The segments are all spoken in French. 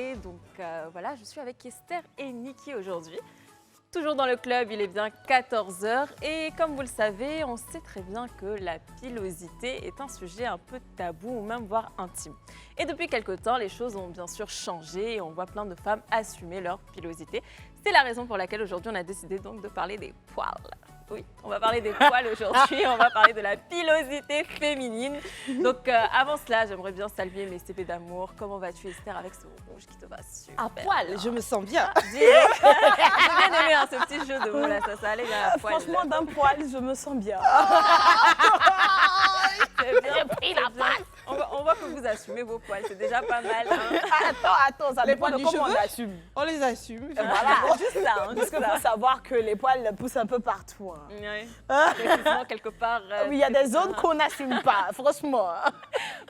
Et donc voilà, je suis avec Esther et Niki aujourd'hui. Toujours dans le club, il est bien 14 h et comme vous le savez, on sait très bien que la pilosité est un sujet un peu tabou ou même voire intime. Et depuis quelque temps, les choses ont bien sûr changé et on voit plein de femmes assumer leur pilosité. C'est la raison pour laquelle aujourd'hui on a décidé donc de parler des poils. Oui, on va parler des poils aujourd'hui, on va parler de la pilosité féminine. Donc avant cela, j'aimerais bien saluer mes CP d'amour. Comment vas-tu Esther avec ce rouge qui te va super à poil, bien. je me sens bien. Direct. J'ai bien aimé hein, ce petit jeu de mots là, ça allait à poil. Franchement, d'un poil, je me sens bien. C'est bien, J'ai pris la passe. on voit que vous assumez vos poils, c'est déjà pas mal. Hein. Attends, ça Les dépend poils de du comment on cheveu assume. On les assume. Voilà, juste ça. Hein, Parce juste qu'il ça. faut savoir que les poils poussent un peu partout. Hein. Ouais. Effectivement, quelque part. Oui, il y a des zones qu'on n'assume pas, franchement.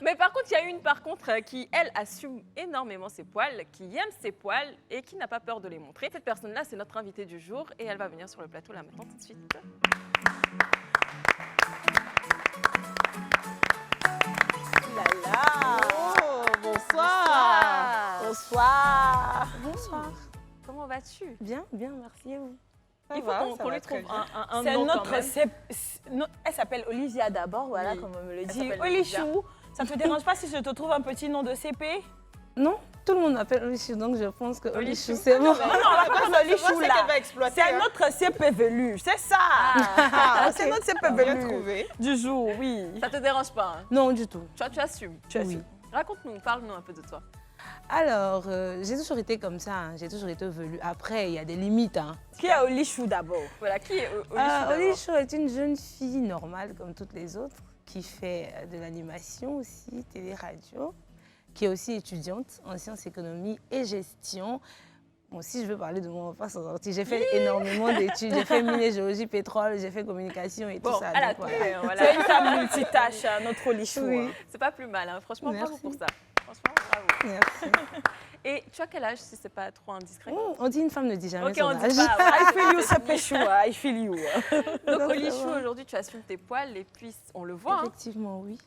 Mais par contre, il y a une par contre qui, elle, assume énormément ses poils, qui aime ses poils et qui n'a pas peur de les montrer. Cette personne-là, c'est notre invitée du jour et elle va venir sur le plateau là maintenant tout de suite. Oh, bonsoir. Bonsoir. Bonsoir. Comment vas-tu? Bien, merci à vous. Il faut qu'on lui trouve un C'est nom quand notre, même. elle s'appelle Olivia d'abord, voilà, Oui. comme on me le Elle dit. s'appelle Olivia. Olichou, ça te dérange pas si je te trouve un petit nom de CP? Non, tout le monde m'appelle Olichou, donc je pense que Olichou. Olichou, c'est bon. Non, on va pas prendre Olichou C'est qu'elle là. va exploiter. C'est notre CP velu, c'est ça. C'est notre CP Bien velu trouvé. du jour, oui. Ça te dérange pas hein? Non, du tout. Tu assumes. Tu as Oui. su. Raconte-nous, parle-nous un peu de toi. Alors, j'ai toujours été comme ça, hein, j'ai toujours été velue. Après, il y a des limites. Hein. Qui est Olichou d'abord? Voilà, qui est Olichou d'abord? Olichou est une jeune fille normale comme toutes les autres, qui fait de l'animation aussi, télé-radio, qui est aussi étudiante en sciences économie et gestion. Bon, si je veux parler de mon enfance sortie, j'ai fait énormément d'études. J'ai fait mine, géologie, pétrole, j'ai fait communication et tout Bon, ça. elle a donc tout voilà. fait, hein, voilà. C'est une femme multitâche, hein, notre Olichou. Oui. Hein. C'est pas plus mal, hein. Franchement, bravo Merci. pour ça. Franchement, bravo. Merci. Et tu as quel âge, si c'est pas trop indiscret? On dit une femme ne dit jamais Ok, son on âge. dit pas. I Voilà. feel you, CP chou, hein, I feel you. Donc, Non, ça Olichou, va. aujourd'hui, tu assumes tes poils et puis on le voit. Hein. Effectivement, oui.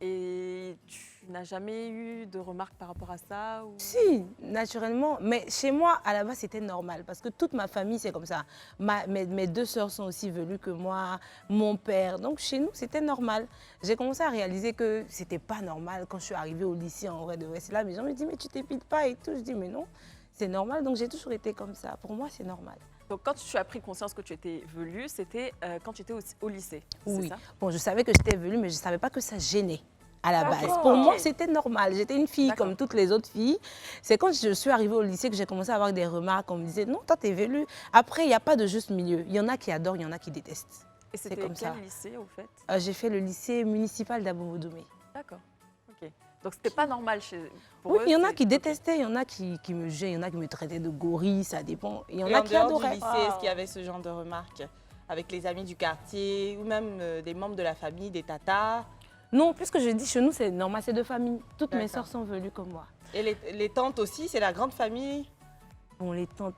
Et tu n'as jamais eu de remarques par rapport à ça ou... Si, naturellement. Mais chez moi, à la base, c'était normal. Parce que toute ma famille, c'est comme ça. Mes deux sœurs sont aussi velues que moi, mon père. Donc, chez nous, c'était normal. J'ai commencé à réaliser que c'était pas normal quand je suis arrivée au lycée. En vrai de vrai, c'est là, mes gens me disent, mais tu t'épiles pas et tout. Je dis, mais non, c'est normal. Donc, j'ai toujours été comme ça. Pour moi, c'est normal. Donc, quand tu as pris conscience que tu étais velue, c'était quand tu étais au lycée, Oui. c'est ça? Bon, je savais que j'étais velue, mais je ne savais pas que ça gênait. À la base. D'accord. Pour moi, Ok. c'était normal. J'étais une fille D'accord. comme toutes les autres filles. C'est quand je suis arrivée au lycée que j'ai commencé à avoir des remarques. On me disait, non, toi, t'es velue. Après, il n'y a pas de juste milieu. Il y en a qui adorent, il y en a qui détestent. Et c'était comme quel ça. lycée, au fait? J'ai fait le lycée municipal d'Abobo-Domé. D'accord. Ok. Donc, c'était pas normal pour Oui, eux, il y en a c'est- qui détestaient, il y en a qui me jugeaient, il y en a qui me traitaient de gorille, ça dépend. Il y en Et a en qui dehors du adoraient. lycée, est-ce qu'il y avait ce genre de remarques avec les amis du quartier ou même des membres de la famille, des tatas? Non, puisque je dis chez nous, c'est normal, c'est de famille. Toutes mes D'accord. sœurs sont velues comme moi. Et les tantes aussi, c'est la grande famille. Bon, les tantes,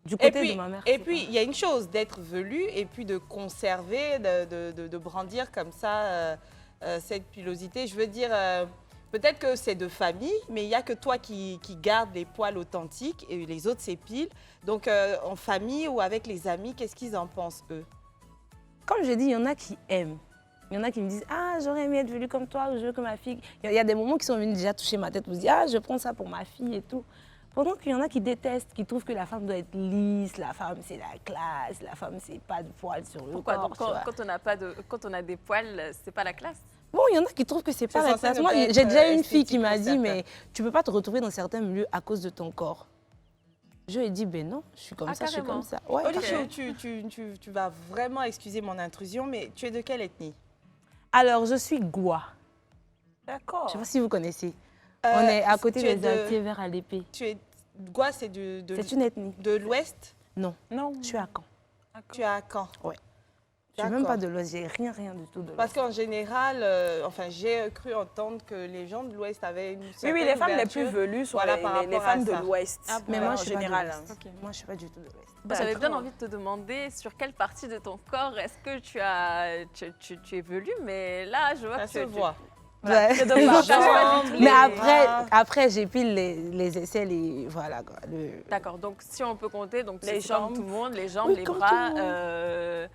du Et côté puis, de ma mère. et c'est puis, il y a une chose d'être velu et puis de conserver, de brandir comme ça cette pilosité. Je veux dire, peut-être que c'est de famille, mais il n'y a que toi qui gardes les poils authentiques et les autres s'épilent. Donc, en famille ou avec les amis, qu'est-ce qu'ils en pensent, eux? Comme je dis, il y en a qui aiment. Il y en a qui me disent, ah, j'aurais aimé être velue comme toi, ou je veux que ma fille... Il y a des moments qui sont venus déjà toucher ma tête pour se dire, ah, je prends ça pour ma fille et tout. Pendant qu'il y en a qui détestent, qui trouvent que la femme doit être lisse, la femme c'est la classe, la femme c'est pas de poils sur le Pourquoi? corps. Donc, tu vois. quand on a des poils, c'est pas la classe? Bon, il y en a qui trouvent que c'est pas la censé classe. ne Moi, pas être, j'ai déjà eu une fille esthétique qui m'a pour dit, certains. mais tu peux pas te retrouver dans certains milieux à cause de ton corps. Je lui ai dit, ben non, je suis comme Ah, ça, je suis carrément. comme ça. Ouais, Olichou, carrément. tu vas vraiment excuser mon intrusion, mais tu es de quelle ethnie? Alors, je suis Goua. D'accord. Je sais pas si vous connaissez. On est à côté tu es des Altiers vers à l'épée. Tu es quoi? C'est C'est une ethnie. de l'Ouest? Non, Non. je suis à Caen. Tu es à Caen? Je suis même D'accord. pas de l'Ouest, j'ai rien du tout de l'Ouest. Parce qu'en général, enfin, j'ai cru entendre que les gens de l'Ouest avaient une Oui, certaine les femmes les plus ouverture. velues sont Voilà, par les rapport à femmes de ça. l'Ouest. Ah bon, Mais moi, en je suis général. pas de l'Ouest. hein. Moi, je suis pas du tout de l'Ouest. Moi, j'avais bien D'accord. envie de te demander sur quelle partie de ton corps est-ce que tu es velue, mais là, je vois Ça que se voit. Voilà, Ouais. c'est de Les part. jambes, Mais les- après j'épile les aisselles et voilà quoi. D'accord, donc si on peut compter, donc Les c'est comme jambes. tout le monde, les jambes, Oui, les comme bras, tout le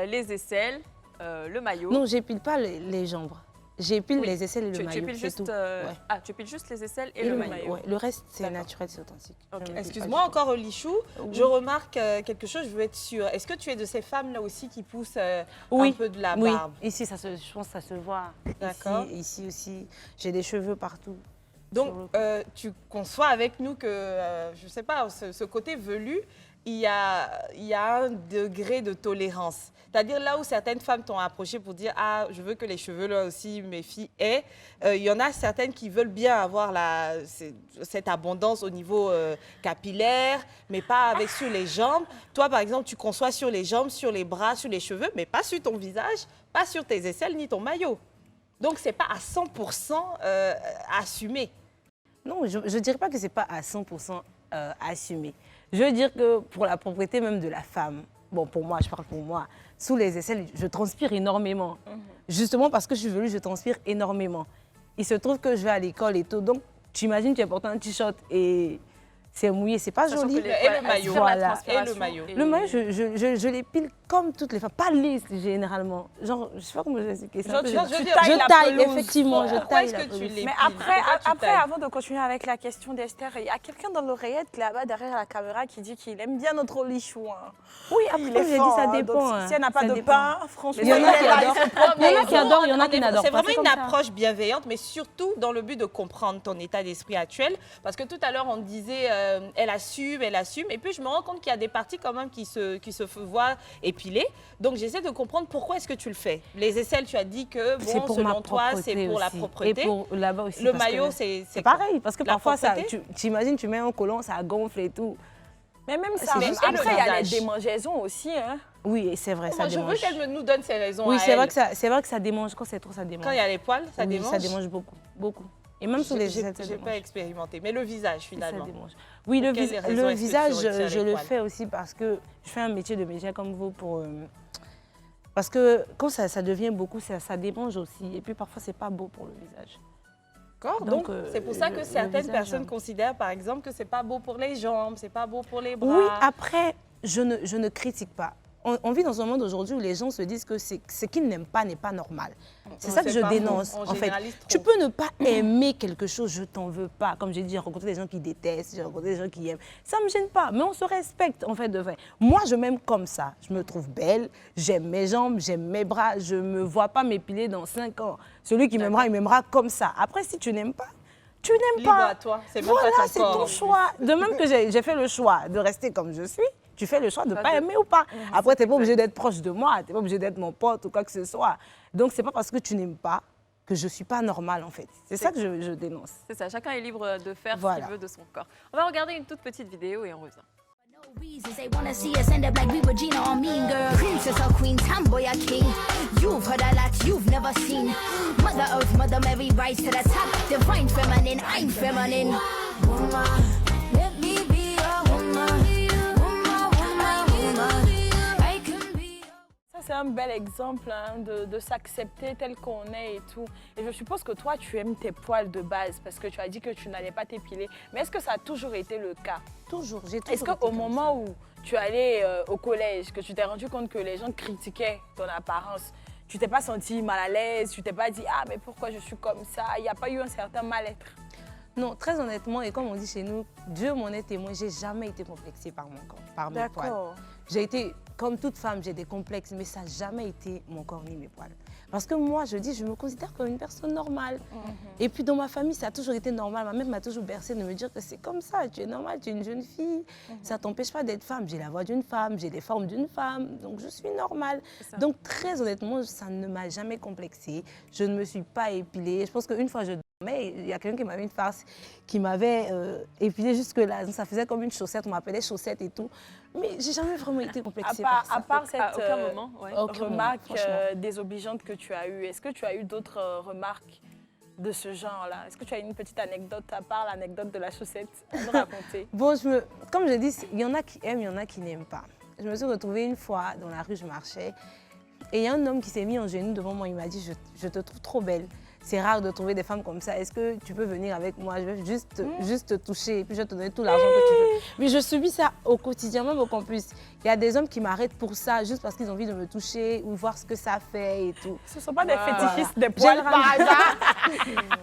les aisselles, le maillot. Non, j'épile pas les jambes. J'épile Oui. les aisselles et le Tu maillot. épiles c'est juste, tout. Ouais. tu épiles juste les aisselles et, Et le le maillot. ouais. Le reste, c'est D'accord. naturel, c'est authentique. Ok. Je ne m'épile Excuse-moi pas du tout. encore, Lichou, Oui. je remarque quelque chose, je veux être sûre. Est-ce que tu es de ces femmes-là aussi qui poussent un Oui. peu de la Oui, barbe? ici, je pense que ça se voit. D'accord. Ici aussi, j'ai des cheveux partout. Donc, tu conçois avec nous que, je ne sais pas, ce côté velu, il y a un degré de tolérance. C'est-à-dire là où certaines femmes t'ont approché pour dire « Ah, je veux que les cheveux là aussi, mes filles aient », il y en a certaines qui veulent bien avoir cette abondance au niveau capillaire, mais pas avec sur les jambes. Toi, par exemple, tu conçois sur les jambes, sur les bras, sur les cheveux, mais pas sur ton visage, pas sur tes aisselles ni ton maillot. Donc, ce n'est pas à 100% assumé. Non, je ne dirais pas que ce n'est pas à 100% assumé. Je veux dire que pour la propriété même de la femme, bon, pour moi, je parle pour moi, sous les aisselles, je transpire énormément. Justement parce que je suis velue, je transpire énormément. Il se trouve que je vais à l'école et tout, donc tu imagines, tu es porté un t-shirt et c'est mouillé, c'est pas Sachant joli. que les Et poils le maillot. assurent la Voilà. transpiration Et le maillot. Le maillot, je l'épile comme toutes les femmes, pas lisse généralement. Genre, je sais pas comment je vais expliquer ça. Genre, Je- tu veux dire, tailles la taille, pelouse. effectivement, je Pourquoi taille est-ce la que tu pelouse. l'épiles? Mais après, Pourquoi tu tailles? avant de continuer avec la question d'Esther, il y a quelqu'un dans l'oreillette là-bas derrière la caméra qui dit qu'il aime bien notre Lichou. Hein. Oui, après, Il comme est j'ai dit, fort, ça hein. dépend. Donc, hein. si elle n'a pas Ça de dépend. pain, franchement, Il y en a qui elle a- adorent. Il y en a qui adorent, il y en a qui n'adorent C'est pas. vraiment comme une ça. approche bienveillante, mais surtout dans le but de comprendre ton état d'esprit actuel. Parce que tout à l'heure, on disait, elle assume, et puis je me rends compte qu'il y a des parties quand même qui se voient épilées. Donc j'essaie de comprendre pourquoi est-ce que tu le fais. Les aisselles, tu as dit que, C'est bon, pour selon ma toi, c'est propreté pour la aussi. propreté. Et pour là-bas aussi. Le parce que maillot, c'est c'est pareil, parce que la parfois, ça, propreté. tu imagines, tu mets un collant, ça gonfle et tout. Mais même ça, C'est même juste après, il y a les visage. démangeaisons aussi. Hein. Oui, et c'est vrai, ça Moi, je veux démange. qu'elle nous donne ses raisons Oui, à c'est vrai elle. c'est vrai que ça démange. Quand c'est trop, ça démange. Quand il y a les poils, ça Oui, démange. ça démange beaucoup, beaucoup. Et même sous les aisselles, ça J'ai pas démange. expérimenté, mais le visage, Ça finalement. démange. Oui, Pour quelles raisons le est-ce que tu visage, retires je les le poils? fais aussi parce que je fais un métier de média comme vous pour... parce que quand ça devient beaucoup, ça démange aussi. Et puis parfois, c'est pas beau pour le visage. D'accord. Donc, Donc, c'est pour ça que le certaines visage, personnes considèrent, par exemple, que c'est pas beau pour les jambes, c'est pas beau pour les bras. Oui, après, je ne critique pas. On vit dans un monde aujourd'hui où les gens se disent que ce qu'ils n'aiment pas n'est pas normal. C'est ça que je pas faux. dénonce, On en fait. généralise Tu trop. peux ne pas aimer quelque chose, je t'en veux pas. Comme j'ai dit, j'ai rencontré des gens qui détestent, j'ai rencontré des gens qui aiment. Ça ne me gêne pas, mais on se respecte, en fait, de vrai. Moi, je m'aime comme ça. Je me trouve belle, j'aime mes jambes, j'aime mes bras. Je ne me vois pas m'épiler dans 5 ans. Celui qui m'aimera, il m'aimera comme ça. Après, si tu n'aimes pas, tu n'aimes Libre pas. à toi, c'est même Voilà, pas ton c'est corps, en ton plus. choix. De même que j'ai fait le choix de rester comme je suis, tu fais le choix de ne pas aimer ou pas. Après, tu n'es pas obligé d'être proche de moi, tu n'es pas obligé d'être mon pote ou quoi que ce soit. Donc, ce n'est pas parce que tu n'aimes pas que je ne suis pas normale, en fait. C'est ça que je dénonce. C'est ça, chacun est libre de faire ce Voilà. qu'il veut de son corps. On va regarder une toute petite vidéo et on revient. No reasons they wanna see us end up like we were Gina or Mean Girl. Princess or queen, tomboy or king. You've heard a lot you've never seen. Mother Earth, Mother Mary, rise to the top. Divine feminine, I'm feminine. Woman, let me be a woman. Woman, woman, woman. I can be a... Ça, c'est un bel exemple hein, de s'accepter tel qu'on est et tout. Et je suppose que toi, tu aimes tes poils de base parce que tu as dit que tu n'allais pas t'épiler. Mais est-ce que ça a toujours été le cas? Toujours, j'ai toujours Est-ce été qu'au comme moment où tu allais au collège, que tu t'es rendu compte que les gens critiquaient ton apparence, tu t'es pas senti mal à l'aise, tu t'es pas dit « Ah, mais pourquoi je suis comme ça ?» Il n'y a pas eu un certain mal-être? Non, très honnêtement, et comme on dit chez nous, Dieu m'en est témoin, j'ai jamais été complexée par mon corps, par mes poils. J'ai été, comme toute femme, j'ai des complexes, mais ça n'a jamais été mon corps ni mes poils. Parce que moi, je dis, je me considère comme une personne normale. Et puis dans ma famille, ça a toujours été normal. Ma mère m'a toujours bercée de me dire que c'est comme ça, tu es normale, tu es une jeune fille. Ça ne t'empêche pas d'être femme. J'ai la voix d'une femme, j'ai les formes d'une femme, donc je suis normale. Donc très honnêtement, ça ne m'a jamais complexée. Je ne me suis pas épilée. Je pense qu'une fois, je dormais, il y a quelqu'un qui m'avait une farce, qui m'avait épilée jusque-là. Donc, ça faisait comme une chaussette, on m'appelait chaussette et tout. Mais j'ai jamais vraiment été complexée par ça. À part cette À aucun moment, ouais. Aucun moment, remarque franchement. désobligeante que tu as eue, est-ce que tu as eu d'autres remarques de ce genre-là? Est-ce que tu as une petite anecdote à part l'anecdote de la chaussette à nous raconter? Bon, comme je dis, il y en a qui aiment, il y en a qui n'aiment pas. Je me suis retrouvée une fois dans la rue, je marchais, et il y a un homme qui s'est mis en genoux devant moi, il m'a dit « Je te trouve trop belle ». c'est rare de trouver des femmes comme ça. Est-ce que tu peux venir avec moi? Je vais juste te toucher et puis je vais te donner tout l'argent que tu veux. Mais je subis ça au quotidien, même au campus. Il y a des hommes qui m'arrêtent pour ça, juste parce qu'ils ont envie de me toucher ou voir ce que ça fait et tout. Ce ne sont pas des fétichistes des poils par hasard.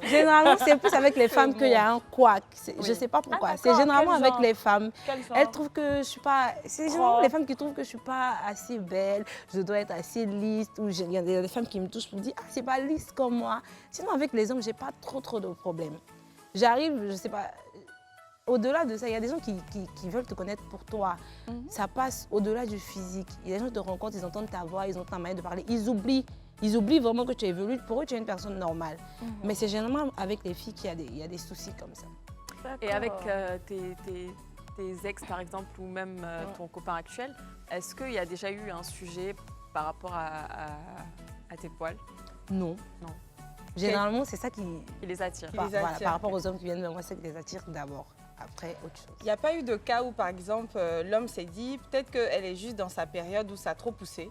Généralement, c'est plus avec les femmes qu'il y a un couac. Je ne sais pas pourquoi. C'est généralement avec les femmes. Elles trouvent que je suis pas... C'est généralement les femmes qui trouvent que je ne suis pas assez belle, je dois être assez lisse. Ou il y a des femmes qui me touchent et me disent « Ah, c'est pas lisse comme moi ». Sinon, avec les hommes, je n'ai pas trop de problèmes. J'arrive, je ne sais pas... Au-delà de ça, il y a des gens qui veulent te connaître pour toi. Ça passe au-delà du physique. Il y a des gens qui te rencontrent, ils entendent ta voix, ils entendent ta manière de parler. Ils oublient vraiment que tu es évolué. Pour eux, tu es une personne normale. Mais c'est généralement avec les filles qu'il y a des soucis comme ça. Et avec tes ex, par exemple, ou même ton copain actuel, est-ce qu'il y a déjà eu un sujet par rapport à tes poils? Non. Non. Généralement, c'est ça qui les attire. Voilà, par rapport aux hommes qui viennent vers moi, c'est qui les attire d'abord. Après, autre chose. Il n'y a pas eu de cas où, par exemple, l'homme s'est dit peut-être qu'elle est juste dans sa période où ça a trop poussé.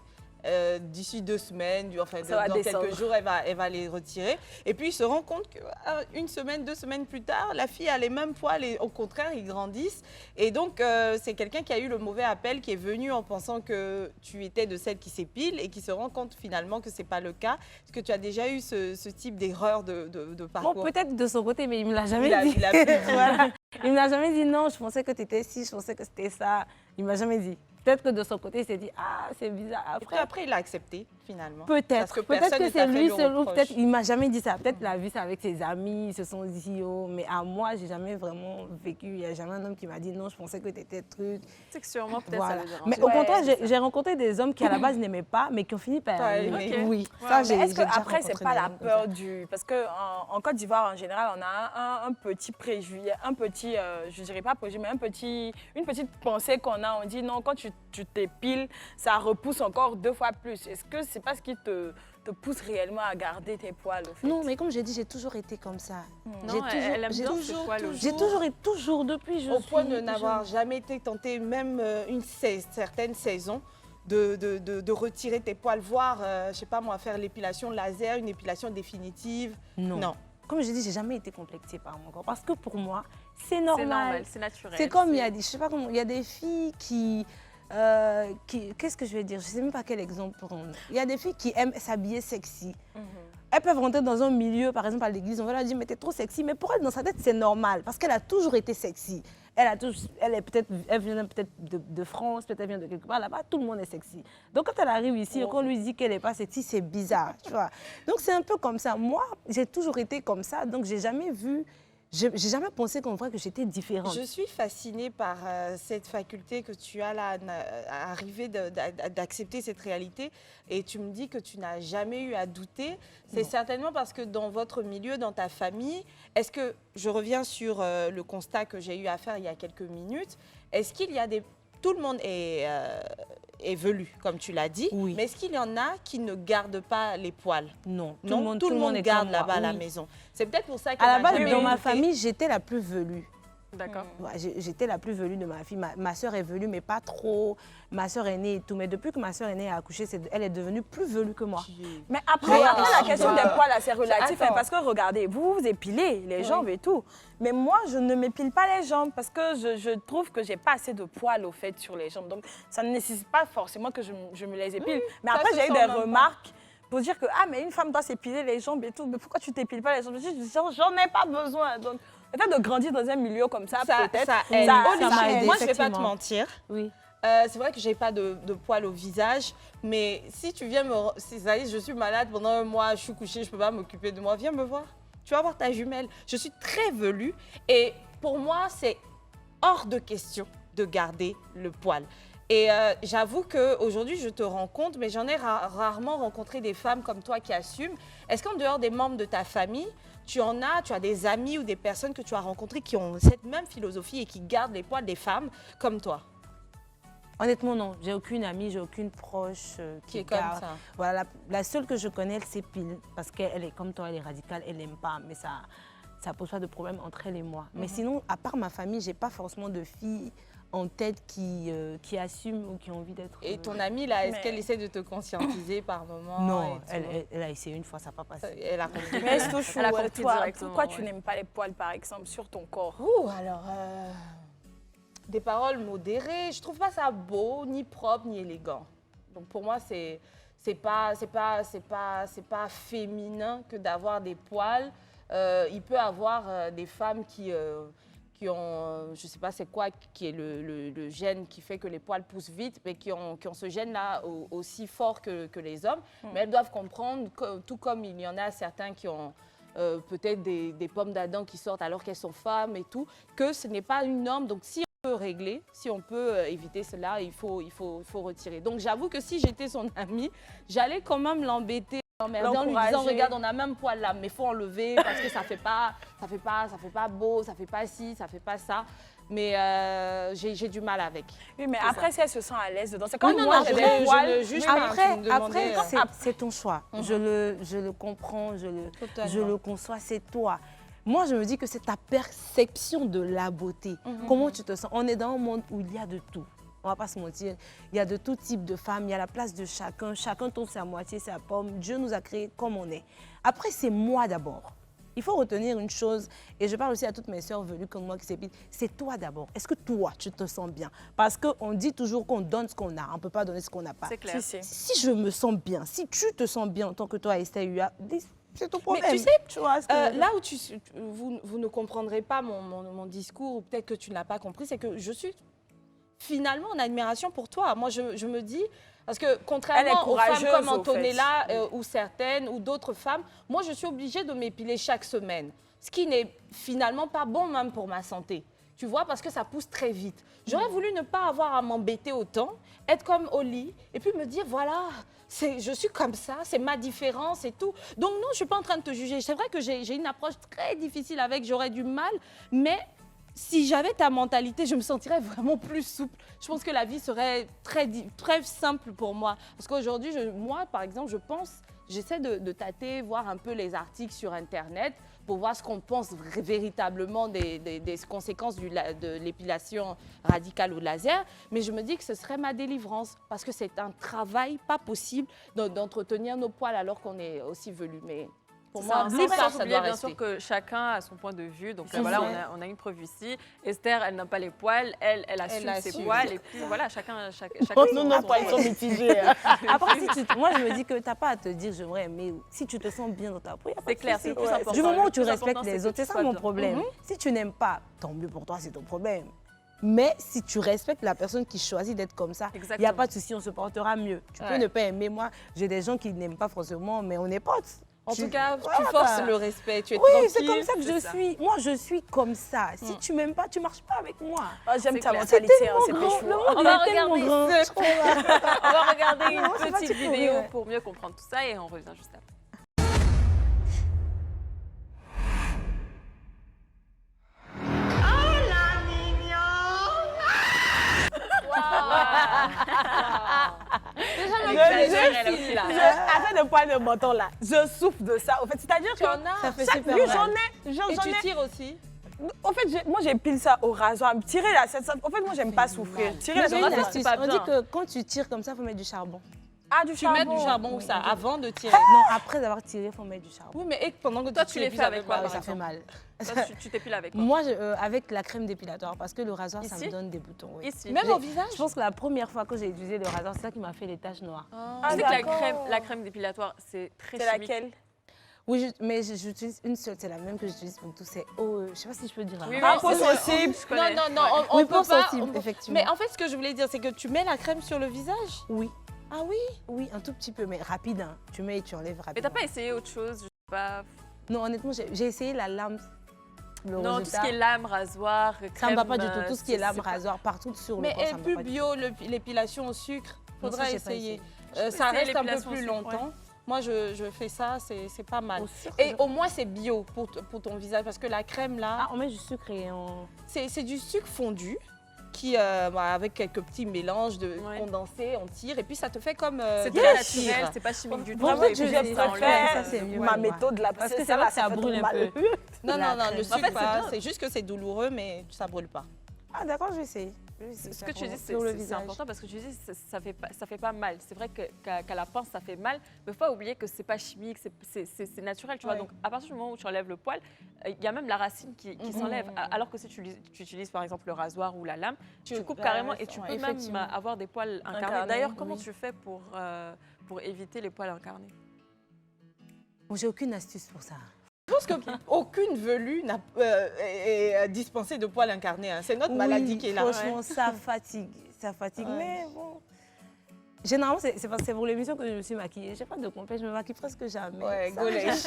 D'ici 2 semaines, enfin dans quelques jours, elle va les retirer. Et puis, il se rend compte qu'une semaine, 2 semaines plus tard, la fille a les mêmes poils et au contraire, ils grandissent. Et donc, c'est quelqu'un qui a eu le mauvais appel, qui est venu en pensant que tu étais de celle qui s'épile et qui se rend compte finalement que ce n'est pas le cas. Est-ce que tu as déjà eu ce type d'erreur de parcours? Bon, peut-être de son côté, mais il ne me l'a jamais dit. Voilà. Il ne m'a jamais dit non, je pensais que tu étais ci, je pensais que c'était ça. Il ne m'a jamais dit. Peut-être que de son côté, il s'est dit, ah, c'est bizarre. Après, il a accepté, finalement. Peut-être que c'est lui seul, peut-être il ne m'a jamais dit ça. Peut-être il a vu ça avec ses amis, ils se sont dit, oh, mais à moi, je n'ai jamais vraiment vécu. Il n'y a jamais un homme qui m'a dit, non, je pensais que tu étais truc. C'est que sûrement, peut-être voilà. ça veut dire. Mais au contraire, j'ai rencontré des hommes qui, à la base, n'aimaient pas, mais qui ont fini par aimer. Okay. Oui, Ouais, ça, j'ai est-ce déjà qu'après, c'est rencontré pas des la hommes comme peur ça. du... Parce qu'en Côte d'Ivoire, en général, on a un petit préjugé, un petit, je dirais pas préjugé, mais une petite pensée qu'on a. On dit, non, quand tu t'épiles, ça repousse encore 2 fois plus. Est-ce que c'est pas ce qui te pousse réellement à garder tes poils, au fait? Non, mais comme j'ai dit, j'ai toujours été comme ça. Non, elle aime bien ce poil aussi. J'ai toujours depuis, Au point de n'avoir jamais été tentée, même une certaine saison, de retirer tes poils, voire, je sais pas moi, faire l'épilation laser, une épilation définitive. Non. Comme je dis, j'ai jamais été complexée par mon corps. Parce que pour moi, c'est normal. C'est normal, c'est naturel. C'est comme il y a des filles qui qu'est-ce que je vais dire? Je ne sais même pas quel exemple prendre. Il y a des filles qui aiment s'habiller sexy. Elles peuvent rentrer dans un milieu, par exemple à l'église, on va leur dire mais t'es trop sexy. Mais pour elle, dans sa tête, c'est normal parce qu'elle a toujours été sexy. Elle vient peut-être de France, peut-être elle vient de quelque part là-bas, tout le monde est sexy. Donc quand elle arrive ici et qu'on lui dit qu'elle n'est pas sexy, c'est bizarre, tu vois. Donc c'est un peu comme ça. Moi, j'ai toujours été comme ça, donc j'ai jamais pensé qu'en vrai que j'étais différente. Je suis fascinée par cette faculté que tu as là, à arriver d'accepter cette réalité. Et tu me dis que tu n'as jamais eu à douter. C'est certainement parce que dans votre milieu, dans ta famille, est-ce que, je reviens sur le constat que j'ai eu à faire il y a quelques minutes, est-ce qu'il y a des... Tout le monde est velu, comme tu l'as dit, oui. Mais est-ce qu'il y en a qui ne gardent pas les poils? Non, tout le monde garde là-bas à la maison. C'est peut-être pour ça que... À la base, dans ma famille, j'étais la plus velue. D'accord. Ouais, j'étais la plus velue de ma fille. Ma soeur est velue, mais pas trop. Ma soeur aînée et tout. Mais depuis que ma soeur aînée a accouché, elle est devenue plus velue que moi. Mais après la question des poils, c'est relatif. Parce que regardez, vous épilez les jambes et tout. Mais moi, je ne m'épile pas les jambes parce que je trouve que j'ai pas assez de poils au fait sur les jambes. Donc, ça ne nécessite pas forcément que je me les épile. Mais après, j'ai eu des remarques pour dire que mais une femme doit s'épiler les jambes et tout. Mais pourquoi tu t'épiles pas les jambes? J'en ai pas besoin. Donc, peut-être de grandir dans un milieu comme ça, peut-être. Ça aide. m'a aidé, Moi, je ne vais pas te mentir. Oui. C'est vrai que je n'ai pas de poils au visage, mais si tu viens je suis malade pendant 1 mois, je suis couchée, je ne peux pas m'occuper de moi, viens me voir. Tu vas voir ta jumelle. Je suis très velue et pour moi, c'est hors de question de garder le poil. Et j'avoue qu'aujourd'hui, je te rends compte, mais j'en ai rarement rencontré des femmes comme toi qui assument. Est-ce qu'en dehors des membres de ta famille, tu as des amis ou des personnes que tu as rencontrées qui ont cette même philosophie et qui gardent les poils des femmes comme toi? Honnêtement, non. J'ai aucune amie, j'ai aucune proche Qui est garde. comme ça. Voilà, la seule que je connais, elle s'épile parce qu'elle est comme toi, elle est radicale, elle n'aime pas, mais ça pose pas de problème entre elle et moi. Mais sinon, à part ma famille, j'ai pas forcément de filles en tête qui assument ou qui ont envie d'être... Et ton amie, là, est-ce Mais- qu'elle essaie de te conscientiser par moment? Non, et tout? elle a essayé une fois, ça n'a pas passé. Elle a compris. Mais est-ce que Elle a compris toi, directement, pourquoi tu ouais. n'aimes pas les poils, par exemple, sur ton corps? Alors, des paroles modérées, je trouve pas ça beau, ni propre, ni élégant. Donc pour moi, c'est pas féminin que d'avoir des poils. Il peut y avoir des femmes qui ont, je sais pas c'est quoi, qui est le gène qui fait que les poils poussent vite, mais qui ont ce gène-là aussi fort que les hommes. Mais elles doivent comprendre, tout comme il y en a certains qui ont peut-être des pommes d'Adam qui sortent alors qu'elles sont femmes et tout, que ce n'est pas une norme. Donc si on peut régler, si on peut éviter cela, il faut retirer. Donc j'avoue que si j'étais son amie, j'allais quand même l'embêter. En lui disant, regarde, on a même poil là, mais il faut enlever parce que ça fait pas beau, ça fait pas ci, ça fait pas ça. Mais j'ai du mal avec. Oui, mais C'est après, si elle se sent à l'aise dedans, c'est comme non, moi, non, j'ai je des ne poils. juge pas. Après, tu me demandais, c'est ton choix. Je le comprends, je Totalement. le conçois, c'est toi. Moi, je me dis que c'est ta perception de la beauté. Comment tu te sens? On est dans un monde où il y a de tout. On ne va pas se mentir. Il y a de tout type de femmes, il y a la place de chacun. Chacun trouve sa moitié, sa pomme. Dieu nous a créés comme on est. Après, c'est moi d'abord. Il faut retenir une chose, et je parle aussi à toutes mes sœurs velues comme moi qui s'épilent, c'est toi d'abord. Est-ce que toi, tu te sens bien? Parce qu'on dit toujours qu'on donne ce qu'on a, on ne peut pas donner ce qu'on n'a pas. C'est clair. Si je me sens bien, si tu te sens bien en tant que toi, Esther Hua, c'est ton problème. Mais tu sais, tu vois, là où vous ne comprendrez pas mon discours, ou peut-être que tu ne l'as pas compris, c'est que je suis finalement en admiration pour toi. Moi, je me dis, parce que contrairement aux femmes comme Antonella ou certaines ou d'autres femmes, moi, je suis obligée de m'épiler chaque semaine. Ce qui n'est finalement pas bon même pour ma santé. Tu vois, parce que ça pousse très vite. J'aurais voulu ne pas avoir à m'embêter autant, être comme Oli, et puis me dire, voilà, je suis comme ça, c'est ma différence et tout. Donc non, je ne suis pas en train de te juger. C'est vrai que j'ai une approche très difficile avec, j'aurais du mal, mais si j'avais ta mentalité, je me sentirais vraiment plus souple. Je pense que la vie serait très simple pour moi. Parce qu'aujourd'hui, moi, par exemple, j'essaie de tâter, voir un peu les articles sur Internet pour voir ce qu'on pense véritablement des conséquences de l'épilation radicale ou laser. Mais je me dis que ce serait ma délivrance parce que c'est un travail pas possible d'entretenir nos poils alors qu'on est aussi velu. Mais pour moi, Sans ça doit oublier bien rester. sûr que chacun a son point de vue. Donc C'est voilà, vrai. on a une preuve ici. Esther, elle n'a pas les poils, elle assume ses assume. poils. Et puis voilà, chacun Non, son- non, son- pas, ils sont mitigés. Après, moi, je me dis que tu n'as pas à te dire j'aimerais aimer. Si tu te sens bien dans ta peau, il n'y a pas C'est de clair, souci. c'est le plus important. Du moment où Le tu plus respectes important, les que autres, tu c'est ça sois mon bien. problème. Si tu n'aimes pas, tant mieux pour toi, c'est ton problème. Mais si tu respectes la personne qui choisit d'être comme ça, il n'y a Exactement. pas de souci, on se portera mieux. Tu peux Ouais. ne pas aimer. Moi, j'ai des gens qui n'aiment pas forcément, mais on est potes. En tout cas, Voilà, tu forces quoi. le respect, tu es Oui, tranquille. c'est comme ça que je c'est ça. suis. Moi, je suis comme ça. Si tu m'aimes pas, tu marches pas avec moi. Oh, j'aime C'est ta clair. mentalité, hein, tellement c'est grand, péchou. le monde On va est tellement regarder grand. ce- On va regarder une Non, c'est pas petite tout pour vidéo rien. pour mieux comprendre tout ça et on revient juste après. Arrête de poils de menton là. Je souffre de ça. En fait, c'est-à-dire que Tu en as? Ça fait chaque super nuit, mal. j'en Et tu ai. tires aussi? En fait, moi, j'épile ça au rasoir. Me tirer là, en fait, moi, j'aime pas souffrir. Tirer Mais là, j'ai une c'est astuce. pas On dit bien. que quand tu tires comme ça, il faut mettre du charbon. Ah, du Tu charbon. mets du charbon où ça? Avant de tirer? Non, après avoir tiré, il faut mettre du charbon. Oui, mais et pendant que Toi, tu les tires, fais avec quoi, ça par fait Ça fait mal. Toi, tu t'épiles avec quoi? Moi, avec la crème dépilatoire, parce que le rasoir, ça Ici? me donne des boutons. Oui. Ici. Même J'ai- au visage? Je pense que la première fois que j'ai utilisé le rasoir, c'est ça qui m'a fait les taches noires. Ah, Tu sais que d'accord. la crème dépilatoire, c'est très C'est chimique. laquelle? Oui, mais j'utilise une seule, c'est la même que j'utilise pour tout. C'est je sais pas si je peux dire. Oui, là. oui, peau c'est- sensible. je connais. Non, Ouais. on Oui, peut peau pas. sensible, effectivement. Mais en fait, ce que je voulais dire, c'est que tu mets la crème sur le visage? Oui, Ah oui? oui, un tout petit peu, mais rapide. Hein. Tu mets et tu enlèves rapidement. Mais t'as pas essayé autre chose? Je sais pas. Non, honnêtement, j'ai essayé la lame. Le Non, tout ce résultat, qui est lame, rasoir, crème. ça me va pas du tout. Tout ce qui est lame, c'est pas- rasoir, partout sur le Mais corps, ça est me va plus pas du bio l'épilation au sucre? Non, ça, Faudra j'ai pas essayer. essayé. Ça Essayer reste un peu l'épilation au plus sucre, longtemps. Moi, je fais ça, c'est pas mal. Au sucre, Et je- au moins, c'est bio pour ton visage parce que la crème, là, Ah, on met du sucre et on... c'est du sucre fondu qui, avec quelques petits mélanges de Ouais. condensé, on tire et puis ça te fait comme C'est des très cires. naturel, c'est pas chimique du tout. Vraiment, Et je puis, ça enlève, préfère ça, c'est mieux. ma Ouais. méthode là. Parce que ça, c'est vrai là, que ça fait brûle trop un mal. peu. Non, La non, non, crème. le En sucre, fait, c'est pas. bien. C'est juste que c'est douloureux, mais ça brûle pas. Ah, d'accord, je vais essayer. Ce que tu dis, c'est important parce que tu dis ça fait pas mal. C'est vrai qu'à la pince, ça fait mal, mais il ne faut pas oublier que c'est pas chimique, c'est naturel, tu vois. Donc, à partir du moment où tu enlèves le poil, il y a même la racine qui s'enlève. Alors que si tu utilises par exemple le rasoir ou la lame, tu coupes carrément et tu peux même avoir des poils incarnés. D'ailleurs, comment tu fais pour éviter les poils incarnés? Bon, j'ai aucune astuce pour ça. Je pense qu'aucune velue est dispensée de poils incarnés. Hein. C'est notre maladie qui est là. Franchement, ça fatigue. Ça fatigue. Ouais. Mais bon. Généralement, c'est pour l'émission que je me suis maquillée. Je n'ai pas de complexe, je me maquille presque jamais. Ouais, ça, gaulesh.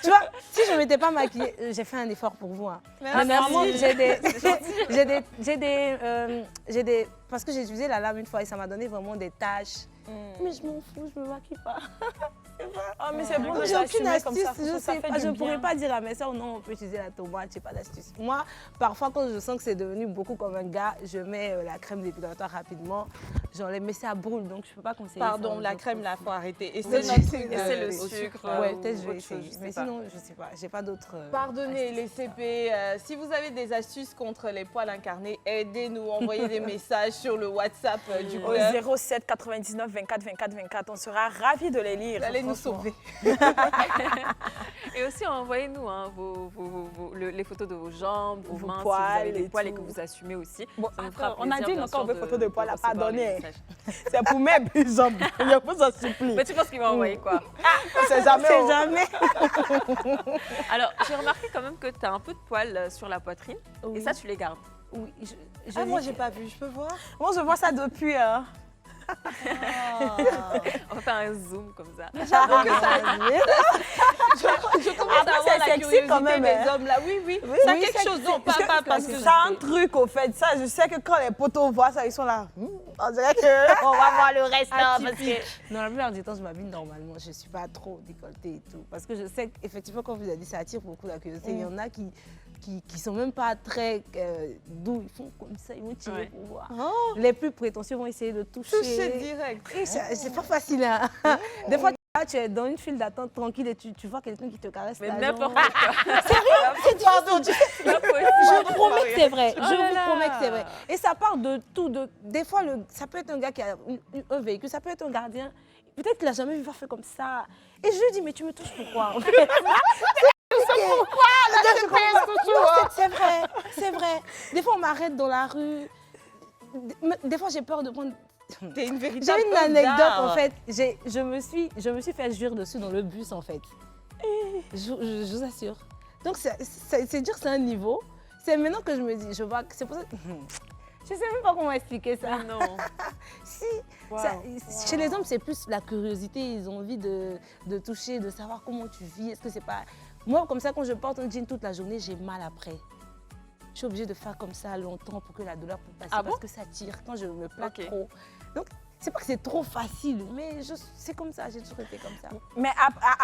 Tu vois, si je ne m'étais pas maquillée, j'ai fait un effort pour vous. Hein. Merci. Mais vraiment, j'ai des... Parce que j'ai utilisé la lame une fois et ça m'a donné vraiment des taches. Mais je m'en fous, je ne me maquille pas. Oh, mais c'est bon, j'ai aucune astuce, ça, je ne pourrais pas dire à mes soeurs, non, on peut utiliser la tomate, je n'ai pas d'astuce. Moi, parfois, quand je sens que c'est devenu beaucoup comme un gars, je mets la crème dépilatoire rapidement, j'enlève, mais ça brûle, donc je ne peux pas conseiller. Pardon, la crème, là, il faut arrêter. Et c'est le sucre. Ouais, peut-être je vais essayer. Mais sinon, je ne sais pas, je n'ai pas d'autres. Pardonnez les CP, si vous avez des astuces contre les poils incarnés, aidez-nous, envoyez des messages sur le WhatsApp du club. Au 07 99 24 24 24, on sera ravis de les lire. Allez nous sauver. Et aussi, envoyez-nous hein, les photos de vos jambes, vos mains, poils, si vous avez des poils et que vous assumez aussi. Bon, on a dit quand on veut photos de poils, pas donné. C'est pour mes jambes. Il faut ça supplie. Mais tu penses qu'il va envoyer quoi? C'est jamais. Alors, j'ai remarqué quand même que tu as un peu de poils sur la poitrine. Et ça, tu les gardes. Oui, moi, j'ai pas vu, je peux voir? Moi, je vois ça depuis. On va faire un zoom comme ça. Je commence à avoir la curiosité quand même, des hommes là. Oui. Ça a quelque chose dont pas parce que ça a un truc au fait. Ça, je sais que quand les potos voient ça, ils sont là. On dirait qu'on va voir le reste. Parce que... Non, la plupart du temps, je m'habille normalement. Je ne suis pas trop décolletée et tout. Parce que je sais qu'effectivement, comme vous avez dit, ça attire beaucoup la curiosité. Il y en a qui sont même pas très doux. Ils font comme ça, ils vont tirer pour voir. Oh. Les plus prétentieux vont essayer de toucher. Direct. C'est pas facile. Hein. Des fois, tu es dans une file d'attente tranquille et tu vois quelqu'un qui te caresse. Mais n'importe quoi. Sérieux? C'est pardon. Je vous promets que c'est vrai. Je vous promets que c'est vrai. Et ça part de tout. Des fois, ça peut être un gars qui a un véhicule, ça peut être un gardien. Peut-être qu'il n'a jamais vu faire fait comme ça. Et je lui dis, mais tu me touches pourquoi en fait? C'est vrai. Des fois, on m'arrête dans la rue. Des fois, j'ai peur de prendre... T'es une véritable J'ai une anecdote, en fait. Je me suis fait jurer dessus dans le bus, en fait. Je vous assure. Donc, c'est dire c'est un niveau. C'est maintenant que je me dis, je vois que c'est pour ça... Je ne sais même pas comment expliquer ça. Non. Si. Chez les hommes, c'est plus la curiosité. Ils ont envie de toucher, de savoir comment tu vis. Est-ce que c'est pas... Moi, comme ça, quand je porte un jean toute la journée, j'ai mal après. Je suis obligée de faire comme ça longtemps pour que la douleur puisse passer parce que ça tire quand je me plaque trop. Donc, c'est pas que c'est trop facile, mais c'est comme ça, j'ai toujours été comme ça. Mais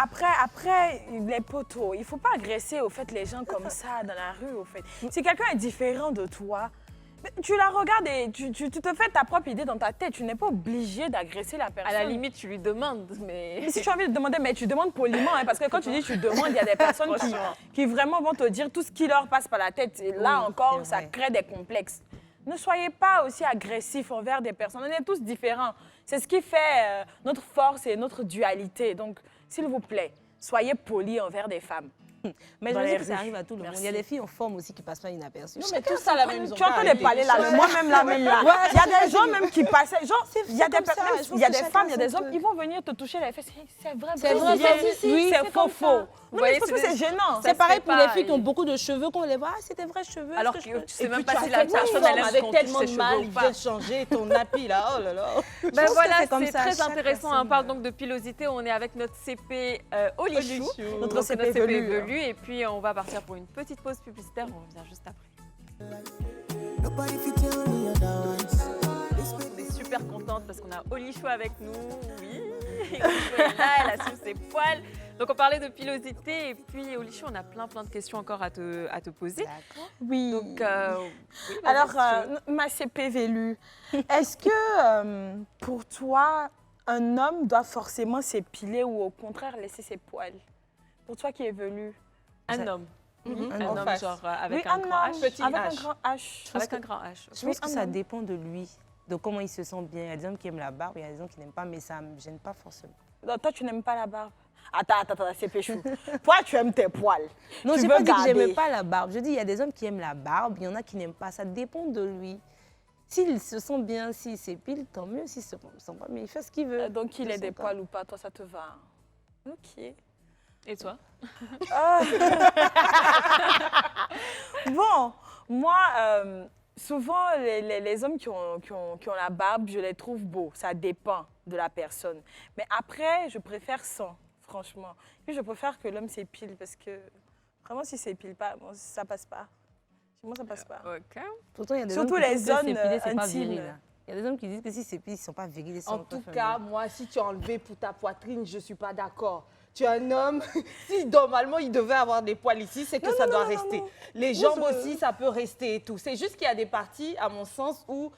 après les poteaux, il faut pas agresser au fait les gens comme ça dans la rue au fait. Si quelqu'un est différent de toi, tu la regardes et tu te fais ta propre idée dans ta tête. Tu n'es pas obligé d'agresser la personne. À la limite, tu lui demandes, mais si tu as envie de demander, mais tu demandes poliment, hein, parce que quand tu dis tu demandes, il y a des personnes qui vraiment vont te dire tout ce qui leur passe par la tête. Et là encore, ça crée des complexes. Ne soyez pas aussi agressifs envers des personnes. On est tous différents. C'est ce qui fait notre force et notre dualité. Donc, s'il vous plaît, soyez polis envers des femmes. Mais je sais que ça arrive à tout le monde. Il y a des filles en forme aussi qui passent pas inaperçues. Non, mais tout ça, la même. Tu entends les parler là, moi-même là. Il y a des gens même qui passaient. Il y a des femmes, il y a des hommes, ils vont venir te toucher les fesses. C'est vrai, c'est faux. Non, mais parce que c'est gênant. C'est pareil pour les filles qui ont beaucoup de cheveux, qu'on les voit, c'est des vrais cheveux. Alors que tu sais même pas si la personne a avec tellement de mal, il vient changer ton nappy là, oh là là. Ben voilà, c'est très intéressant. On parle donc de pilosité. On est avec notre CP Olichou, notre CP velu. Et puis, on va partir pour une petite pause publicitaire. On revient juste après. On est super contente parce qu'on a Olichou avec nous. Oui, Olichou est là, elle assume ses poils. Donc, on parlait de pilosité. Et puis, Olichou, on a plein de questions encore à te poser. D'accord. Oui. Donc, oui, alors, ma CP velu, est-ce que pour toi, un homme doit forcément s'épiler ou au contraire laisser ses poils? Pour toi qui est velu. Un homme. Un en homme face. genre Oui, avec un un grand homme, H. Petit avec un H. grand H. Avec un grand H. Je pense que un ça homme. dépend de lui, de comment il se sent bien. Il y a des hommes qui aiment la barbe, il y a des hommes qui n'aiment pas, mais ça ne me gêne pas forcément. Non, toi, tu n'aimes pas la barbe. Attends, c'est péchou. Toi, tu aimes tes poils. Non, Tu j'ai veux pas dit que garder. j'aimais pas la barbe. Je dis il y a des hommes qui aiment la barbe, il y en a qui n'aiment pas. Ça dépend de lui. S'il se sent bien, s'il s'épile, tant mieux. S'il se sent pas bien, il fait ce qu'il veut. Donc, qu'il De ait son des temps. poils ou pas, toi, ça te va. Ok. Et toi? Bon, moi, souvent, les hommes qui ont la barbe, je les trouve beaux. Ça dépend de la personne. Mais après, je préfère sans, franchement. Puis je préfère que l'homme s'épile parce que vraiment, s'il s'épile pas, bon, ça passe pas. Chez moi, ça passe pas. Ok. Pourtant, il y a des Surtout hommes qui les disent que zones, s'épiler, c'est pas intimes. viril. Hein. Il y a des hommes qui disent que si s'épilent, ils ne sont pas virils. ils sont En pas tout féminins. cas, moi, si tu as enlevé pour ta poitrine, je ne suis pas d'accord. Tu es un homme, si normalement il devait avoir des poils ici, c'est que ça doit rester. Les jambes aussi, ça peut rester et tout. C'est juste qu'il y a des parties, à mon sens, où